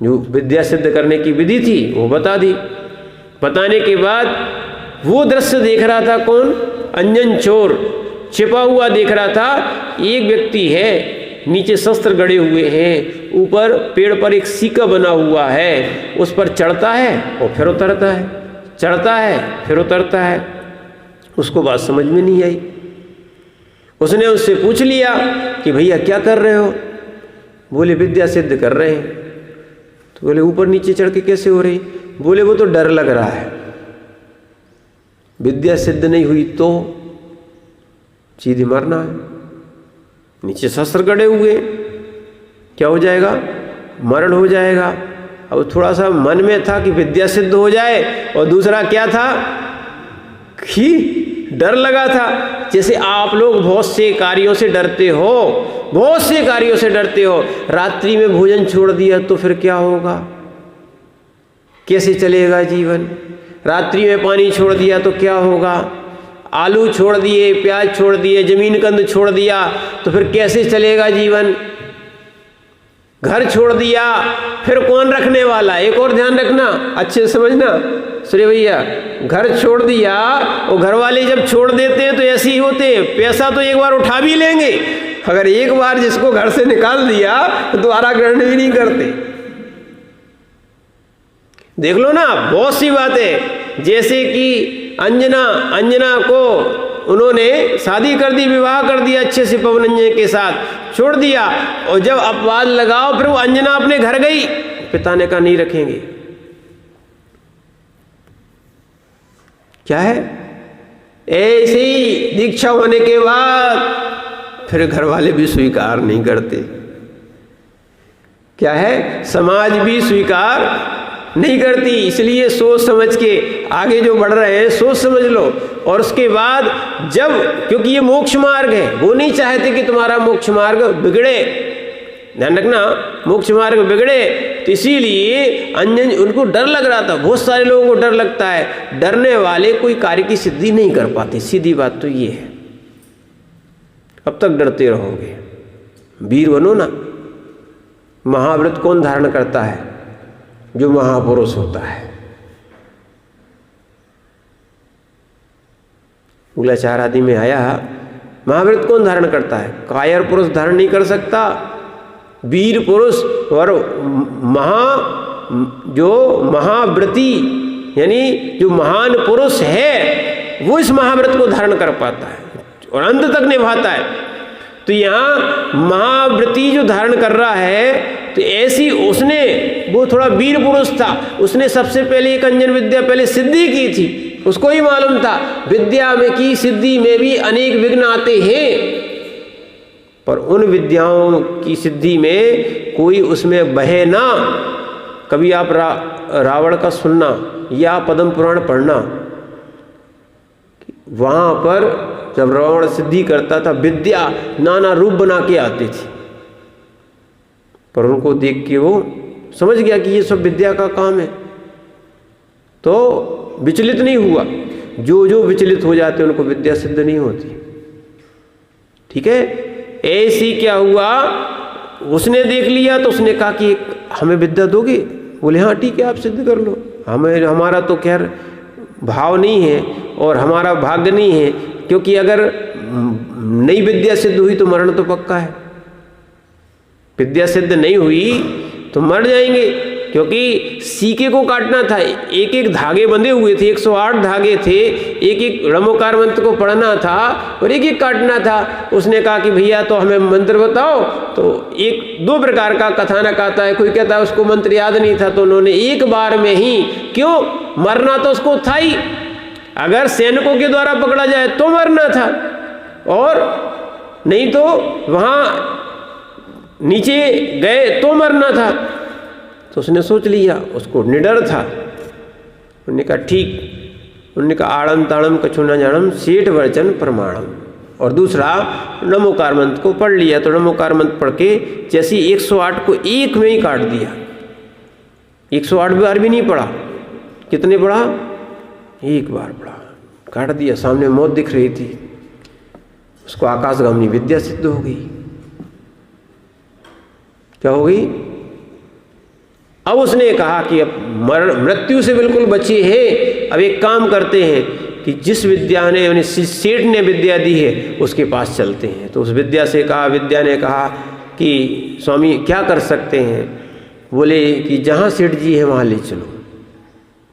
जो विद्या सिद्ध करने की विधि थी वो बता दी। बताने के बाद वो दृश्य देख रहा था कौन, अंजन चोर छिपा हुआ देख रहा था। एक व्यक्ति है, नीचे शस्त्र गड़े हुए हैं, ऊपर पेड़ पर एक सीका बना हुआ है, उस पर चढ़ता है और फिर उतरता है, चढ़ता है फिर उतरता है। उसको बात समझ में नहीं आई। उसने उससे पूछ लिया कि भैया क्या कर रहे हो? बोले विद्या सिद्ध कर रहे हैं। तो बोले ऊपर नीचे चढ़ के कैसे हो रही? बोले वो तो डर लग रहा है, विद्या सिद्ध नहीं हुई तो सीधी मरना है। नीचे शस्त्र गड़े हुए, क्या हो जाएगा, मरण हो जाएगा। अब थोड़ा सा मन में था कि विद्या सिद्ध हो जाए, और दूसरा क्या था कि डर लगा था। जैसे आप लोग बहुत से कार्यों से डरते हो, बहुत से कार्यों से डरते हो। रात्रि में भोजन छोड़ दिया तो फिर क्या होगा, कैसे चलेगा जीवन? रात्रि में पानी छोड़ दिया तो क्या होगा? आलू छोड़ दिए, प्याज छोड़ दिए, जमीन कंद छोड़ दिया तो फिर कैसे चलेगा जीवन? घर छोड़ दिया फिर कौन रखने वाला? एक और ध्यान रखना, अच्छे से समझना सूर्य भैया, घर छोड़ दिया और घर वाले जब छोड़ देते हैं तो ऐसे ही होते हैं, पैसा तो एक बार उठा भी लेंगे, अगर एक बार जिसको घर से निकाल दिया तो दोबारा ग्रहण भी नहीं करते। देख लो ना, बहुत सी बातें, जैसे कि अंजना को उन्होंने शादी कर दी, विवाह कर दिया अच्छे से पवन अंजन के साथ, छोड़ दिया, और जब अपवाद लगाओ फिर वो अंजना अपने घर गई, पिता ने कहा नहीं रखेंगे। क्या है, ऐसे ही दीक्षा होने के बाद फिर घर वाले भी स्वीकार नहीं करते। क्या है, समाज भी स्वीकार नहीं करती। इसलिए सोच समझ के आगे जो बढ़ रहे हैं सोच समझ लो। और उसके बाद जब, क्योंकि ये मोक्ष मार्ग है, वो नहीं चाहते कि तुम्हारा मोक्ष मार्ग बिगड़े, ध्यान रखना, मोक्ष मार्ग बिगड़े। तो इसीलिए अंजन, उनको डर लग रहा था, बहुत सारे लोगों को डर लगता है, डरने वाले कोई कार्य की सिद्धि नहीं कर पाते, सीधी बात तो ये है। अब तक डरते रहोगे, वीर बनो ना। महाव्रत कौन धारण करता है? जो महापुरुष होता है। मूलाचार आदि में आया, महाव्रत कौन धारण करता है? कायर पुरुष धारण नहीं कर सकता, वीर पुरुष और जो महाव्रती यानी जो महान पुरुष है वो इस महाव्रत को धारण कर पाता है और अंत तक निभाता है। तो यहाँ महाव्रती जो धारण कर रहा है, तो ऐसी उसने, वो थोड़ा वीर पुरुष था, उसने सबसे पहले एक अंजन विद्या पहले सिद्धि की थी, उसको ही मालूम था विद्या में की सिद्धि में भी अनेक विघ्न आते हैं, पर उन विद्याओं की सिद्धि में कोई उसमें बहे ना। कभी आप रावण का सुनना या पद्म पुराण पढ़ना, वहां पर जब रावण सिद्धि करता था विद्या नाना रूप बना के आती थी, पर उनको देख के वो समझ गया कि ये सब विद्या का काम है, तो विचलित नहीं हुआ। जो जो विचलित हो जाते उनको विद्या सिद्ध नहीं होती। ठीक है, ऐसी क्या हुआ, उसने देख लिया तो उसने कहा कि हमें विद्या दोगे? बोले हाँ ठीक है, आप सिद्ध कर लो। हमारा तो खैर भाव नहीं है और हमारा भाग्य नहीं है, क्योंकि अगर नई विद्या सिद्ध हुई तो मरण तो पक्का है। विद्या सिद्ध नहीं हुई तो मर जाएंगे, क्योंकि सीके को काटना था। एक एक धागे बंधे हुए थे, 108 धागे थे, एक एक रमोकार मंत्र को पढ़ना था और एक एक काटना था। उसने कहा कि भैया तो हमें मंत्र बताओ। तो एक दो प्रकार का कथानक आता है, कोई कहता है उसको मंत्र याद नहीं था, तो उन्होंने एक बार में ही, क्यों मरना तो उसको था ही, अगर सैनिकों के द्वारा पकड़ा जाए तो मरना था, और नहीं तो वहाँ नीचे गए तो मरना था। तो उसने सोच लिया, उसको निडर था। उन्होंने कहा ठीक, उन्होंने कहा आड़म ताड़म कछु न जानम सेठ वचन प्रमाणम, और दूसरा नमोकार मंत्र को पढ़ लिया। तो नमोकार मंत्र पढ़ के जैसे 108 को एक में ही काट दिया। 108 बार भी नहीं पढ़ा, कितने पढ़ा? एक बार पढ़ा, काट दिया। सामने मौत दिख रही थी, उसको आकाशगामी विद्या सिद्ध हो गई। क्या हो गई? अब उसने कहा कि अब मृत्यु से बिल्कुल बचे हैं, अब एक काम करते हैं कि जिस विद्या ने सेठ ने विद्या दी है उसके पास चलते हैं। तो उस विद्या ने कहा कि स्वामी क्या कर सकते हैं? बोले कि जहाँ सेठ जी है वहाँ ले चलो।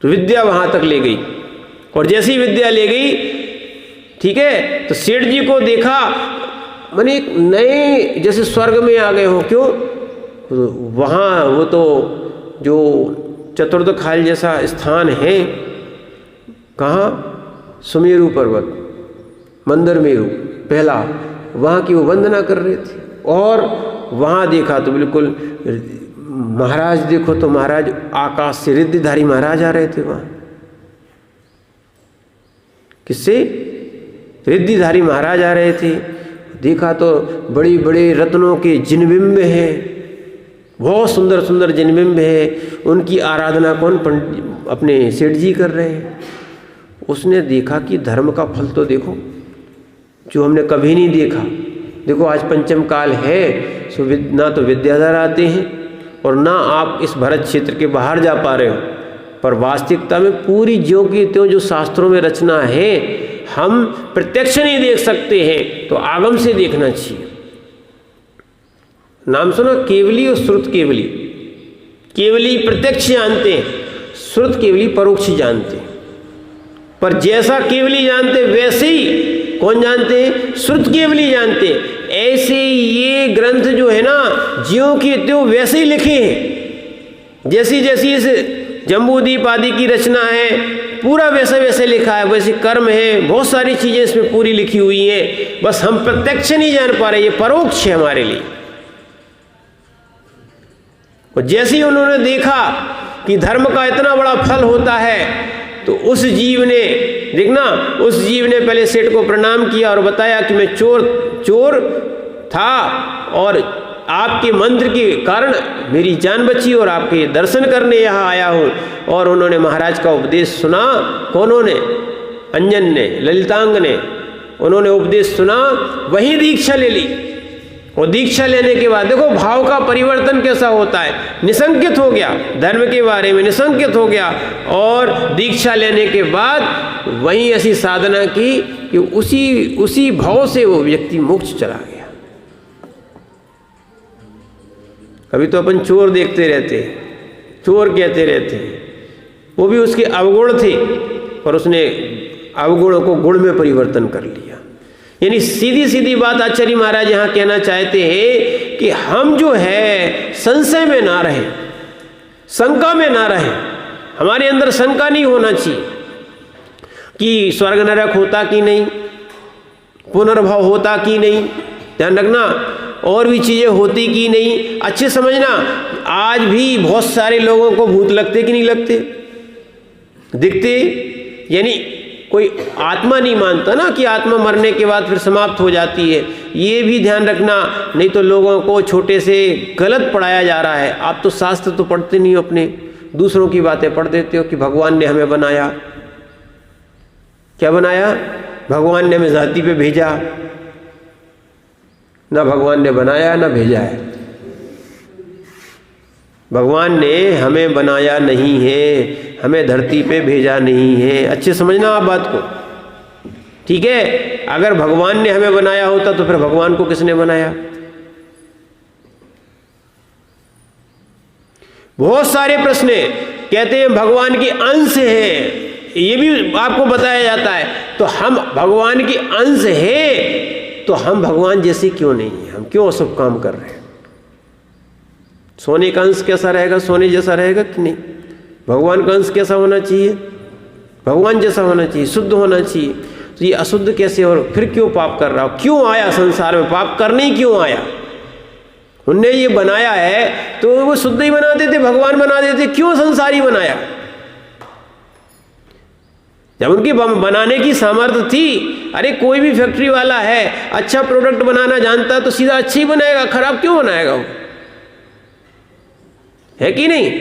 तो विद्या वहाँ तक ले गई, और जैसी विद्या ले गई, ठीक है, तो सेठ जी को देखा, माने एक नए जैसे स्वर्ग में आ गए हो। क्यों? तो वहाँ वो तो जो चतुर्दखाल जैसा स्थान है, कहाँ? सुमेरु पर्वत, मंदरमेरु पहला, वहाँ की वो वंदना कर रहे थे। और वहाँ देखा तो बिल्कुल महाराज, देखो तो महाराज आकाश से रिद्धिधारी महाराज आ रहे थे वहाँ। किससे? रिद्धिधारी महाराज आ रहे थे। देखा तो बड़ी बड़े रत्नों के जिनबिंब हैं, बहुत सुंदर सुंदर जिनबिंब है। उनकी आराधना कौन? अपने सेठ जी कर रहे हैं। उसने देखा कि धर्म का फल तो देखो, जो हमने कभी नहीं देखा। देखो आज पंचम काल है, सो ना तो विद्याधर आते हैं और ना आप इस भरत क्षेत्र के बाहर जा पा रहे हो, पर वास्तविकता में पूरी ज्यों की त्यों जो शास्त्रों में रचना है हम प्रत्यक्ष नहीं देख सकते हैं, तो आगम से देखना चाहिए। नाम सुना केवली और श्रुत केवली। केवली प्रत्यक्ष जानते हैं, श्रुत केवली परोक्ष जानते हैं। पर जैसा केवली जानते वैसे ही कौन जानते हैं? श्रुत केवली जानते हैं। ऐसे ये ग्रंथ जो है ना, ज्यों की त्यों वैसे ही लिखे हैं। जैसी जैसी इस जम्बूद्वीप आदि की रचना है, पूरा वैसे वैसे लिखा है। वैसे कर्म है, बहुत सारी चीजें इसमें पूरी लिखी हुई हैं, बस हम प्रत्यक्ष नहीं जान पा रहे, ये परोक्ष है हमारे लिए। और जैसे ही उन्होंने देखा कि धर्म का इतना बड़ा फल होता है, तो उस जीव ने, देखना, उस जीव ने पहले सेठ को प्रणाम किया और बताया कि मैं चोर था और आपके मंत्र के कारण मेरी जान बची और आपके दर्शन करने यहाँ आया हूँ। और उन्होंने महाराज का उपदेश सुना। कौनों ने? अंजन ने, ललितांग ने। उन्होंने उपदेश सुना, वहीं दीक्षा ले ली। और दीक्षा लेने के बाद देखो भाव का परिवर्तन कैसा होता है। निसंकित हो गया, धर्म के बारे में निसंकित हो गया, और दीक्षा लेने के बाद वहीं ऐसी साधना की कि उसी भाव से वो व्यक्ति मोक्ष चला गया। अभी तो अपन चोर देखते रहते, चोर कहते रहते, वो भी उसके अवगुण थे, पर उसने अवगुणों को गुण में परिवर्तन कर लिया। यानी सीधी सीधी बात आचार्य महाराज यहाँ कहना चाहते हैं कि हम जो है संशय में ना रहे, शंका में ना रहे। हमारे अंदर शंका नहीं होना चाहिए। कि स्वर्ग नरक होता कि नहीं, पुनर्भव होता कि नहीं, ध्यान रखना, और भी चीज़ें होती कि नहीं। अच्छे समझना, आज भी बहुत सारे लोगों को भूत लगते कि नहीं लगते, दिखते, यानी कोई आत्मा नहीं मानता ना कि आत्मा मरने के बाद फिर समाप्त हो जाती है। ये भी ध्यान रखना, नहीं तो लोगों को छोटे से गलत पढ़ाया जा रहा है। आप तो शास्त्र तो पढ़ते नहीं हो, अपने दूसरों की बातें पढ़ देते हो कि भगवान ने हमें बनाया। क्या बनाया? भगवान ने हमें जाति पे भेजा। ना भगवान ने बनाया ना भेजा है। भगवान ने हमें बनाया नहीं है, हमें धरती पे भेजा नहीं है। अच्छे समझना आप बात को, ठीक है? अगर भगवान ने हमें बनाया होता तो फिर भगवान को किसने बनाया? बहुत सारे प्रश्न कहते हैं भगवान के अंश हैं, ये भी आपको बताया जाता है। तो हम भगवान के अंश हैं, तो हम भगवान जैसे क्यों नहीं हैं? हम क्यों अशुभ काम कर रहे हैं? सोने का अंश कैसा रहेगा? सोने जैसा रहेगा कि नहीं? भगवान का अंश कैसा होना चाहिए? भगवान जैसा होना चाहिए, शुद्ध होना चाहिए। तो ये अशुद्ध कैसे? और फिर क्यों पाप कर रहा हो? क्यों आया संसार में? पाप करने ही क्यों आया? उनने ये बनाया है तो वो शुद्ध ही बना देते, भगवान बना देते, क्यों संसारी बनाया? जब उनकी बनाने की सामर्थ्य थी, अरे कोई भी फैक्ट्री वाला है, अच्छा प्रोडक्ट बनाना जानता तो सीधा अच्छा ही बनाएगा, खराब क्यों बनाएगा वो? है कि नहीं?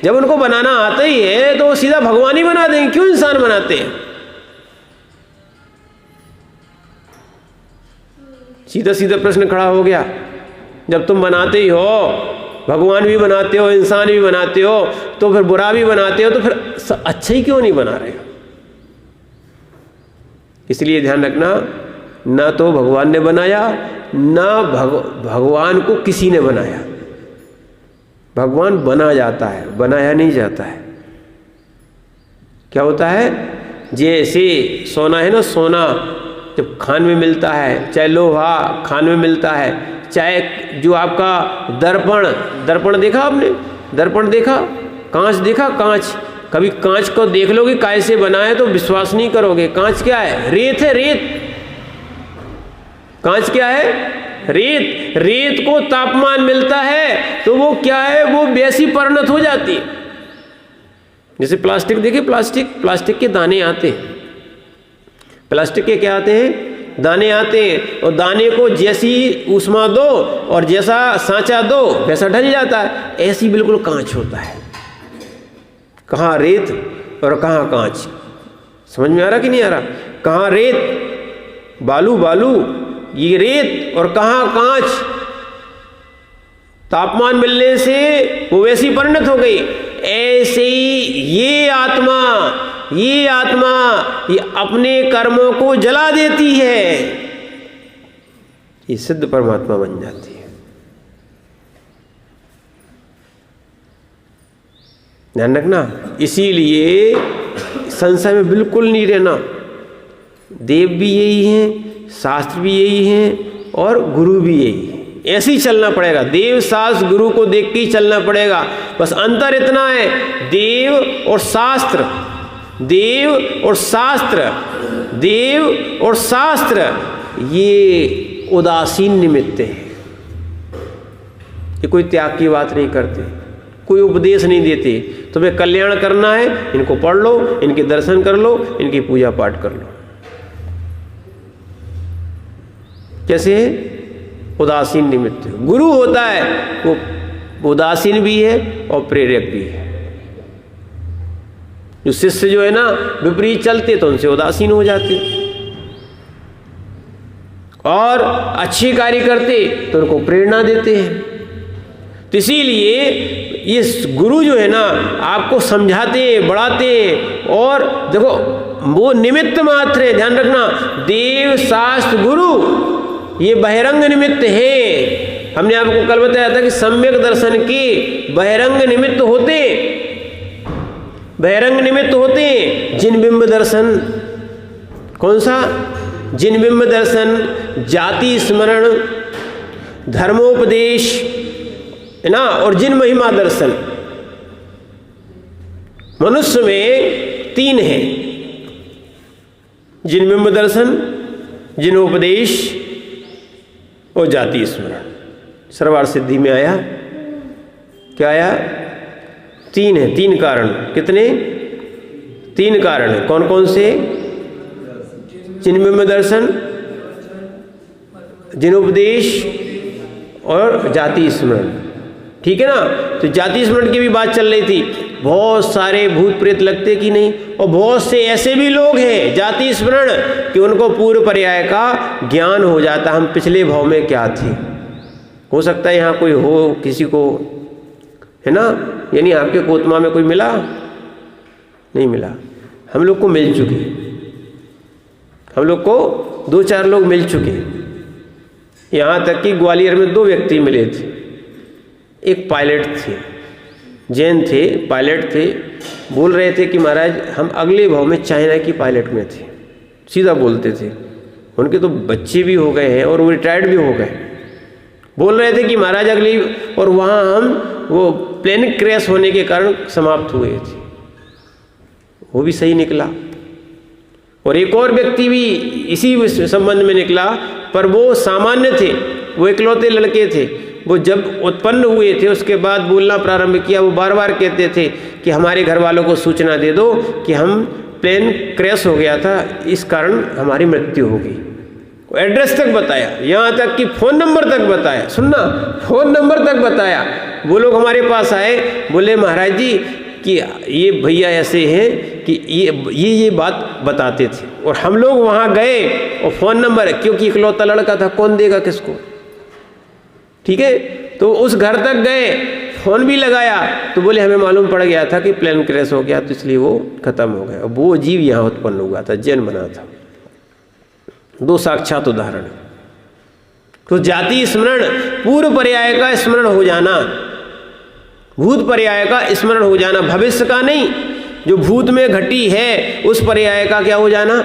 जब उनको बनाना आता ही है तो वो सीधा भगवान ही बना देंगे, क्यों इंसान बनाते हैं? सीधा सीधा प्रश्न खड़ा हो गया। जब तुम बनाते ही हो, भगवान भी बनाते हो, इंसान भी बनाते हो, तो फिर बुरा भी बनाते हो, तो फिर अच्छा ही क्यों नहीं बना रहे हो? इसलिए ध्यान रखना, ना तो भगवान ने बनाया, ना भगवान को किसी ने बनाया। भगवान बना जाता है, बनाया नहीं जाता है। क्या होता है? जैसे सोना है ना, सोना जब खान में मिलता है, चाहे लोहा खान में मिलता है, चाहे जो आपका दर्पण देखा आपने? दर्पण देखा? कांच देखा? कांच कभी कांच को देख लोगे काय से बना है तो विश्वास नहीं करोगे। कांच क्या है? रेत है, रेत। कांच क्या है? रेत। रेत को तापमान मिलता है तो वो क्या है? वो वैसी परिणत हो जाती है। जैसे प्लास्टिक देखिए, प्लास्टिक के दाने आते हैं। प्लास्टिक के क्या आते हैं? दाने आते हैं, और दाने को जैसी ऊष्मा दो और जैसा सांचा दो वैसा ढल जाता है। ऐसी बिल्कुल कांच होता है। कहाँ रेत और कहाँ कांच? समझ में आ रहा कि नहीं आ रहा? कहाँ रेत, बालू ये रेत, और कहाँ कांच। तापमान मिलने से वो वैसी परिणत हो गई। ऐसे ही ये आत्मा ये अपने कर्मों को जला देती है, ये सिद्ध परमात्मा बन जाती है। ध्यान रखना, इसीलिए संशय में बिल्कुल नहीं रहना। देव भी यही हैं, शास्त्र भी यही हैं, और गुरु भी यही है। ऐसे ही चलना पड़ेगा। देव शास्त्र गुरु को देख के ही चलना पड़ेगा। बस अंतर इतना है, देव और शास्त्र, ये उदासीन निमित्त है। ये कोई त्याग की बात नहीं करते, कोई उपदेश नहीं देते। तुम्हें कल्याण करना है, इनको पढ़ लो, इनके दर्शन कर लो, इनकी पूजा पाठ कर लो। कैसे? उदासीन निमित्त। गुरु होता है वो उदासीन भी है और प्रेरक भी है। जो शिष्य जो है ना विपरीत चलते तो उनसे उदासीन हो जाते, और अच्छे कार्य करते तो उनको प्रेरणा देते हैं। तो इसीलिए ये गुरु जो है ना आपको समझाते हैं, बढ़ाते हैं। और देखो वो निमित्त मात्र है, ध्यान रखना। देव शास्त्र गुरु ये बहिरंग निमित्त है। हमने आपको कल बताया था कि सम्यक दर्शन के बहिरंग निमित्त होते, बहिरंग निमित्त होते हैं। जिन बिंब दर्शन, कौन सा? जिन बिंब दर्शन, जाति स्मरण, धर्मोपदेश है ना, और जिन महिमा दर्शन। मनुष्य में 3 है, जिनबिंब दर्शन, जिनोपदेश और जाति स्मरण। सर्वार्थ सिद्धि में आया क्या आया? 3 है, 3 कारण। कितने? 3 कारण है। कौन कौन से? जिनबिंब दर्शन, जिनोपदेश और जाति स्मरण। ठीक है ना? तो जाति स्मरण की भी बात चल रही थी। बहुत सारे भूत प्रेत लगते कि नहीं, और बहुत से ऐसे भी लोग हैं जाति स्मरण कि उनको पूर्व पर्याय का ज्ञान हो जाता, हम पिछले भाव में क्या थे। हो सकता है यहाँ कोई हो, किसी को, है ना? यानी आपके कोतमा में कोई मिला? नहीं मिला। हम लोग को मिल चुके, हम लोग को 2-4 लोग मिल चुके। यहाँ तक कि ग्वालियर में 2 व्यक्ति मिले थे। एक पायलट थे, जैन थे, पायलट थे। बोल रहे थे कि महाराज हम अगले भाव में चाइना की पायलट में थे। सीधा बोलते थे। उनके तो बच्चे भी हो गए हैं और वो रिटायर्ड भी हो गए। बोल रहे थे कि महाराज अगली, और वहाँ हम वो प्लेन क्रैश होने के कारण समाप्त हुए थे। वो भी सही निकला। और एक और व्यक्ति भी इसी संबंध में निकला, पर वो सामान्य थे, वो इकलौते लड़के थे। वो जब उत्पन्न हुए थे उसके बाद बोलना प्रारंभ किया। वो बार बार कहते थे कि हमारे घर वालों को सूचना दे दो कि हम प्लेन क्रैश हो गया था, इस कारण हमारी मृत्यु हो गई। एड्रेस तक बताया, यहाँ तक कि फ़ोन नंबर तक बताया। सुनना, फ़ोन नंबर तक बताया। वो लोग हमारे पास आए, बोले महाराज जी कि ये भैया ऐसे हैं कि ये बात बताते थे। और हम लोग वहाँ गए और फ़ोन नंबर, क्योंकि इकलौता लड़का था, कौन देगा किसको? ठीक है, तो उस घर तक गए, फ़ोन भी लगाया, तो बोले हमें मालूम पड़ गया था कि प्लेन क्रैश हो गया, तो इसलिए वो ख़त्म हो गया। वो जीव यहाँ उत्पन्न हुआ था, जैन बना था। 2 साक्षात उदाहरण। तो जाति स्मरण, पूर्व पर्याय का स्मरण हो जाना, भूत पर्याय का स्मरण हो जाना, भविष्य का नहीं। जो भूत में घटी है उस पर्याय का क्या हो जाना?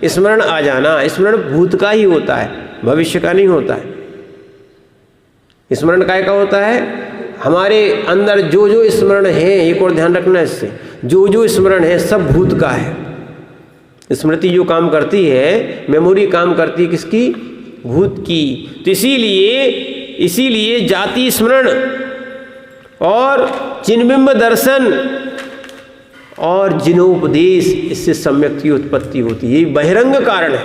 स्मरण आ जाना। स्मरण भूत का ही होता है, भविष्य का नहीं होता है। स्मरण काय का होता है? हमारे अंदर जो जो स्मरण है, एक और ध्यान रखना इससे, जो जो स्मरण है सब भूत का है। स्मृति जो काम करती है, मेमोरी काम करती है किसकी? भूत की। तो इसीलिए जाति स्मरण और जिनबिंब दर्शन और जिनोपदेश, इससे सम्यक की उत्पत्ति होती है। ये बहिरंग कारण है।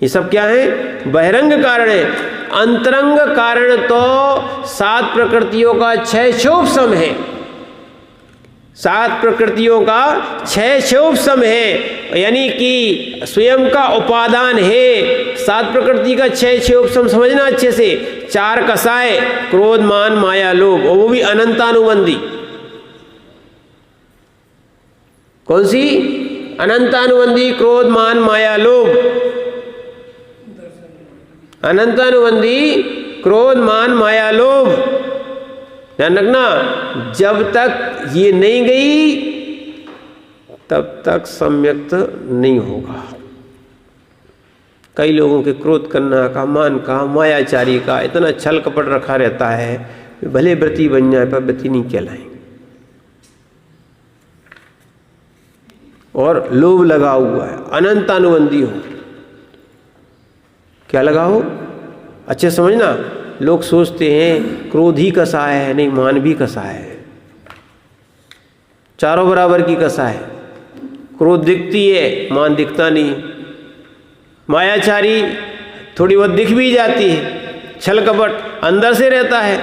ये सब क्या है? बहिरंग कारण है। अंतरंग कारण तो 7 प्रकृतियों का क्षय-क्षोभ है। 7 प्रकृतियों का क्षय-क्षोभ है, यानी कि स्वयं का उपादान है। 7 प्रकृति का क्षय-क्षोभ समझना अच्छे से। 4 कसाय, क्रोध, मान, माया, लोभ, और वो भी अनंतानुबंधी। कौन सी? अनंतानुबंधी, क्रोध, मान, माया, लोभ। अनंतानुबंधी, क्रोध, मान, माया, लोभ। ध्यान रखना, जब तक ये नहीं गई तब तक सम्यक्त नहीं होगा। कई लोगों के क्रोध करना का, मान का, मायाचारी का इतना छल कपट रखा रहता है, भले व्रती बन जाए पर व्रती नहीं कहलाएंगे। और लोभ लगा हुआ है, अनंतानुबंधी हो। क्या लगा हो? अच्छे समझना। लोग सोचते हैं क्रोध ही कसाय है, नहीं, मान भी कसाय है। चारों बराबर की कसाय है। क्रोध दिखती है, मान दिखता नहीं। मायाचारी थोड़ी बहुत दिख भी जाती है, छल कपट अंदर से रहता है।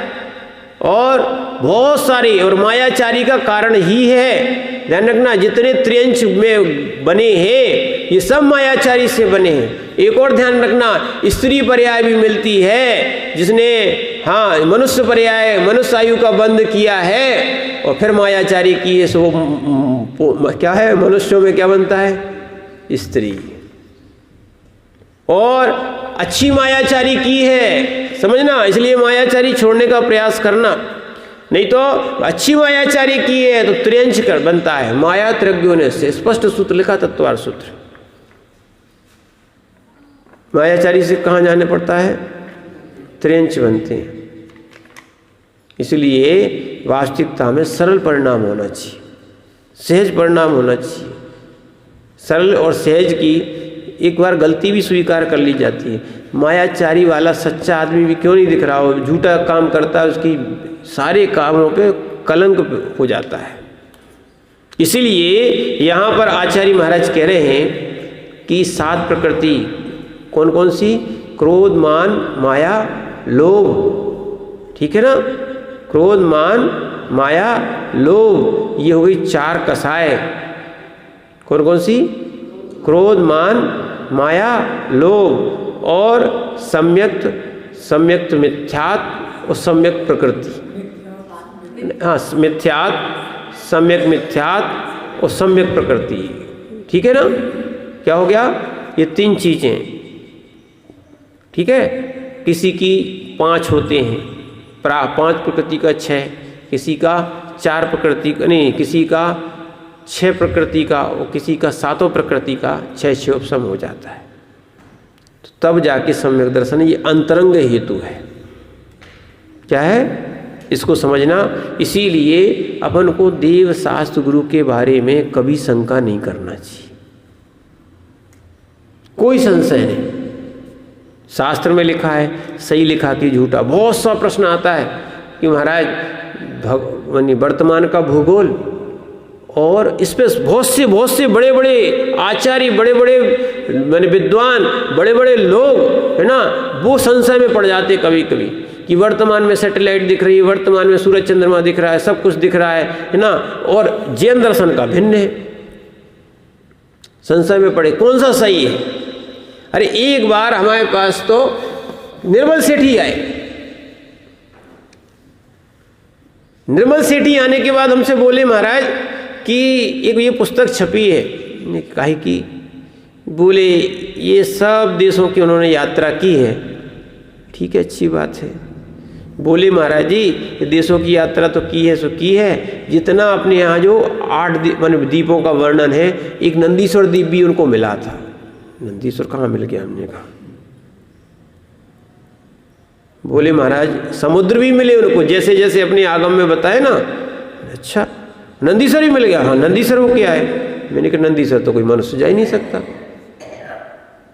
और बहुत सारी, और मायाचारी का कारण ही है। ध्यान रखना, जितने त्रियंश में बने हैं ये सब मायाचारी से बने हैं। एक और ध्यान रखना, स्त्री पर्याय भी मिलती है, जिसने मनुष्य पर्याय, मनुष्य आयु का बंध किया है और फिर मायाचारी की है, सो क्या है? मनुष्यों में क्या बनता है? स्त्री। और अच्छी मायाचारी की है, समझना। इसलिए मायाचारी छोड़ने का प्रयास करना, नहीं तो अच्छी मायाचारी की है तो त्रियंश कर बनता है। माया त्रयोगुण्य से स्पष्ट सूत्र लिखा, तत्वार सूत्र। मायाचारी से कहाँ जाने पड़ता है? त्रियंश बनते हैं। इसलिए वास्तविकता में सरल परिणाम होना चाहिए, सहज परिणाम होना चाहिए। सरल और सहज की एक बार गलती भी स्वीकार कर ली जाती है। मायाचारी वाला सच्चा आदमी भी क्यों नहीं दिख रहा हो, झूठा काम करता है, उसकी सारे कामों पे कलंक हो जाता है। इसीलिए यहाँ पर आचार्य महाराज कह रहे हैं कि 7 प्रकृति कौन कौन सी? क्रोध, मान, माया, लोभ। ठीक है ना? क्रोध, मान, माया, लोभ, ये हो गई 4 कसाय। कौन कौन सी? क्रोध, मान, माया, लोभ और सम्यक्त मिथ्यात्व और सम्यक प्रकृति। हाँ, मिथ्यात्व, सम्यक मिथ्यात्व और सम्यक प्रकृति। ठीक है ना? क्या हो गया? ये 3 चीजें। ठीक है? किसी की 5 होते हैं, 5 प्रकृति का 6, किसी का 4 प्रकृति का नहीं, किसी का 6 प्रकृति का और किसी का 7 प्रकृति का 6 उपशम हो जाता है। तो तब जाके सम्यक दर्शन, ये अंतरंग हेतु है। क्या है? इसको समझना। इसीलिए अपन को देव शास्त्र गुरु के बारे में कभी शंका नहीं करना चाहिए, कोई संशय नहीं। शास्त्र में लिखा है, सही लिखा कि झूठा। बहुत सा प्रश्न आता है कि महाराज वर्तमान का भूगोल और इस पे बहुत से बड़े बड़े आचार्य, बड़े बड़े माने विद्वान, बड़े बड़े लोग है ना, वो संशय में पड़ जाते कभी कभी कि वर्तमान में सैटेलाइट दिख रही है, वर्तमान में सूरज चंद्रमा दिख रहा है, सब कुछ दिख रहा है ना, और जैन दर्शन का भिन्न है। संशय में पड़े कौन सा सही है। अरे एक बार हमारे पास तो निर्मल सेठी आए। निर्मल सेठी आने के बाद हमसे बोले महाराज कि एक ये पुस्तक छपी है। काहे की? बोले ये सब देशों की उन्होंने यात्रा की है। ठीक है, अच्छी बात है। बोले महाराज जी देशों की यात्रा तो की है, सो की है। जितना अपने यहाँ जो 8 द्वीपों का वर्णन है, एक नंदीश्वर द्वीप भी उनको मिला था। नंदीश्वर कहाँ मिल गया? हमने कहा। बोले महाराज समुद्र भी मिले उनको, जैसे जैसे अपने आगम में बताए ना। अच्छा, नंदीश्वर भी मिल गया? हाँ, नंदीश्वर वो क्या है? मैंने कहा नंदीश्वर तो कोई मनुष्य जा ही नहीं सकता।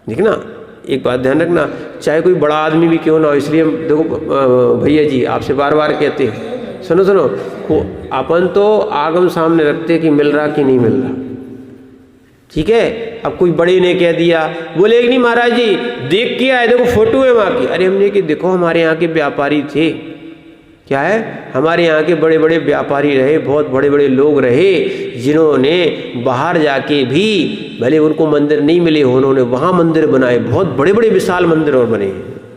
देखना, एक बात ध्यान रखना, चाहे कोई बड़ा आदमी भी क्यों ना हो। इसलिए देखो भैया जी आपसे बार बार कहते हैं, सुनो सुनो, अपन तो आगम सामने रखते कि मिल रहा कि नहीं मिल रहा। ठीक है? अब कोई बड़े ने कह दिया, बोले नहीं महाराज जी देख के आए, देखो फोटो है वहाँ की। अरे हमने कि देखो हमारे यहाँ के व्यापारी थे। क्या है? हमारे यहाँ के बड़े बड़े व्यापारी रहे, बहुत बड़े बड़े लोग रहे, जिन्होंने बाहर जाके भी, भले उनको मंदिर नहीं मिले, उन्होंने वहाँ मंदिर बनाए, बहुत बड़े बड़े विशाल मंदिर और बने।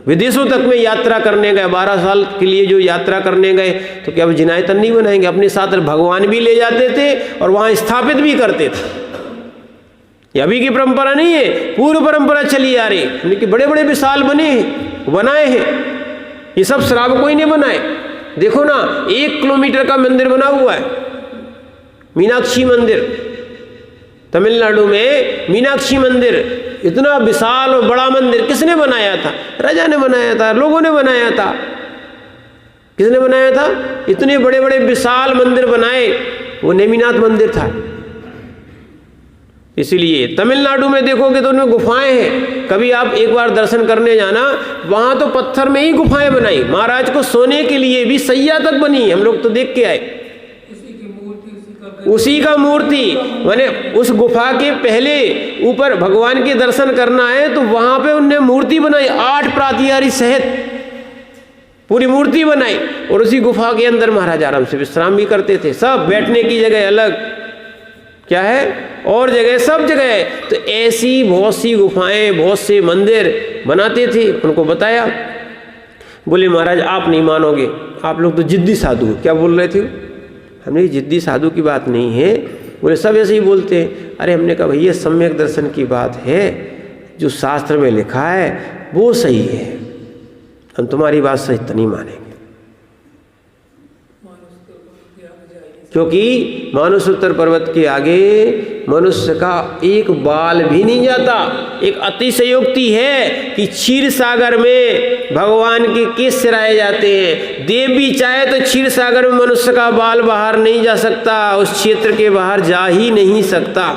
विदेशों तक में यात्रा करने गए, 12 साल के लिए जो यात्रा करने गए, तो क्या अब जिनायतन नहीं बनाएंगे? अपने साथ भगवान भी ले जाते थे और वहाँ स्थापित भी करते थे। ये अभी की परंपरा नहीं है, पूर्व परंपरा चली आ रही, लेकिन बड़े बड़े विशाल बनाए हैं। ये सब श्रावकों ही ने बनाए। देखो ना, 1 किलोमीटर का मंदिर बना हुआ है, मीनाक्षी मंदिर। तमिलनाडु में मीनाक्षी मंदिर, इतना विशाल और बड़ा मंदिर किसने बनाया था? राजा ने बनाया था, लोगों ने बनाया था। किसने बनाया था? इतने बड़े बड़े विशाल मंदिर बनाए, वो नेमिनाथ मंदिर था। इसीलिए तमिलनाडु में देखोगे तो उनमें गुफाएं हैं। कभी आप एक बार दर्शन करने जाना, वहां तो पत्थर में ही गुफाएं बनाई, महाराज को सोने के लिए भी सैया तक बनी। हम लोग तो देख के आए। उसी का मूर्ति माने उस गुफा के पहले ऊपर भगवान के दर्शन करना है तो वहां पे उनने मूर्ति बनाई, 8 प्रातिहारी सहित पूरी मूर्ति बनाई। और उसी गुफा के अंदर महाराज आराम से विश्राम भी करते थे। सब बैठने की जगह अलग, क्या है, और जगह, सब जगह। तो ऐसी बहुत सी गुफाएं, बहुत से मंदिर बनाते थे। उनको बताया, बोले महाराज आप नहीं मानोगे, आप लोग तो जिद्दी साधु। क्या बोल रहे थे? हमने जिद्दी साधु की बात नहीं है। बोले सब ऐसे ही बोलते हैं। अरे हमने कहा भैया सम्यक दर्शन की बात है, जो शास्त्र में लिखा है वो सही है, हम तुम्हारी बात सही तो नहीं मानेंगे। क्योंकि मानसोत्तर पर्वत के आगे मनुष्य का एक बाल भी नहीं जाता। एक अतिशयोक्ति है कि क्षीर सागर में भगवान के केस सिराए जाते हैं। देव भी चाहे तो क्षीर सागर में मनुष्य का बाल बाहर नहीं जा सकता, उस क्षेत्र के बाहर जा ही नहीं सकता।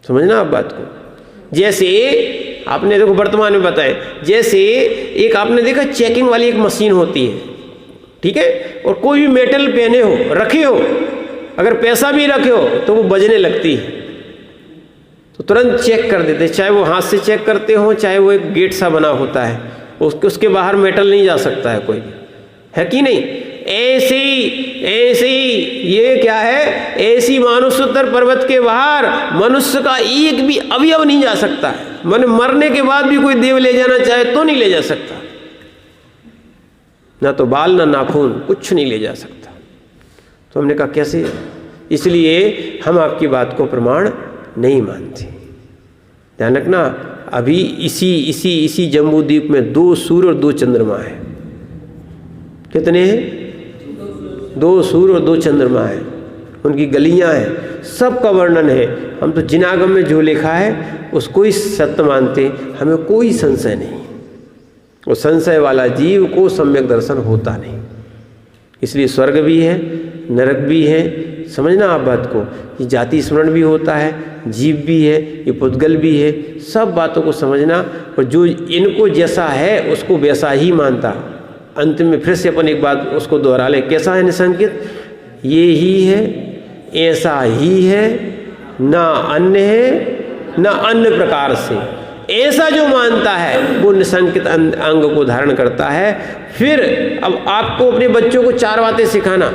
समझना आप बात को। जैसे आपने देखो वर्तमान में बताए, जैसे एक आपने देखा चेकिंग वाली एक मशीन होती है, ठीक है, और कोई भी मेटल पहने हो रखे हो, अगर पैसा भी रखे हो तो वो बजने लगती है, तो तुरंत चेक कर देते, चाहे वो हाथ से चेक करते हो, चाहे वो एक गेट सा बना होता है, उसके बाहर मेटल नहीं जा सकता है कोई भी, है कि नहीं। ऐसे ही ये क्या है, ऐसी मानुषोत्तर पर्वत के बाहर मनुष्य का एक भी अवयव नहीं जा सकता है। मन मरने के बाद भी कोई देव ले जाना चाहे तो नहीं ले जा सकता, ना तो बाल ना नाखून, कुछ नहीं ले जा सकता। तो हमने कहा कैसे, इसलिए हम आपकी बात को प्रमाण नहीं मानते। ध्यान रखना, अभी इसी जम्बू द्वीप में 2 सूर्य और 2 चंद्रमा है। कितने हैं? 2 सूर्य और 2 चंद्रमा है, उनकी गलियां हैं, सबका वर्णन है। हम तो जिनागम में जो लिखा है उसको ही सत्य मानते, हमें कोई संशय नहीं। वो संशय वाला जीव को सम्यक दर्शन होता नहीं। इसलिए स्वर्ग भी है, नरक भी है, समझना आप बात को। ये जाति स्मरण भी होता है, जीव भी है, ये पुद्गल भी है, सब बातों को समझना। और जो इनको जैसा है उसको वैसा ही मानता। अंत में फिर से अपन एक बात उसको दोहरा ले, कैसा है निसंकित? ये ही है, ऐसा ही है, ना अन्य है ना अन्य प्रकार से। ऐसा जो मानता है वो निसंकित अंग को धारण करता है। फिर अब आपको अपने बच्चों को 4 बातें सिखाना,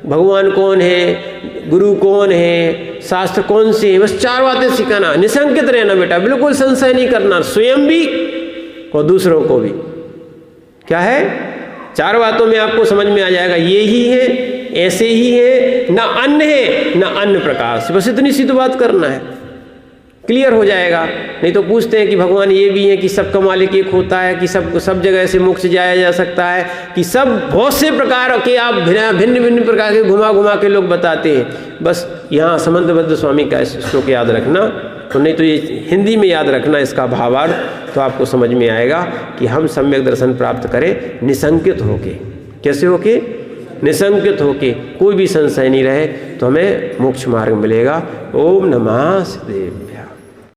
भगवान कौन है, गुरु कौन है, शास्त्र कौन से है, बस 4 बातें सिखाना। निसंकित रहना बेटा, बिल्कुल संशय नहीं करना, स्वयं भी और दूसरों को भी। क्या है? 4 बातों में आपको समझ में आ जाएगा, ये ही है, ऐसे ही है, ना अन्य है ना अन्य प्रकार से। बस इतनी सी तो बात करना है, क्लियर हो जाएगा। नहीं तो पूछते हैं कि भगवान ये भी है कि सबका मालिक एक होता है, कि सब जगह से मोक्ष जाया जा सकता है, कि सब बहुत से प्रकार के आप भिन्न भिन्न प्रकार के घुमा के लोग बताते हैं। बस यहाँ समंतबद्ध स्वामी का श्लोक याद रखना, तो नहीं तो ये हिंदी में याद रखना इसका भावार्थ, तो आपको समझ में आएगा कि हम सम्यक दर्शन प्राप्त करें निसंकित होके। कैसे होके? निसंकित होके, कोई भी संशय नहीं रहे, तो हमें मोक्ष मार्ग मिलेगा। ओम नमः शिवाय।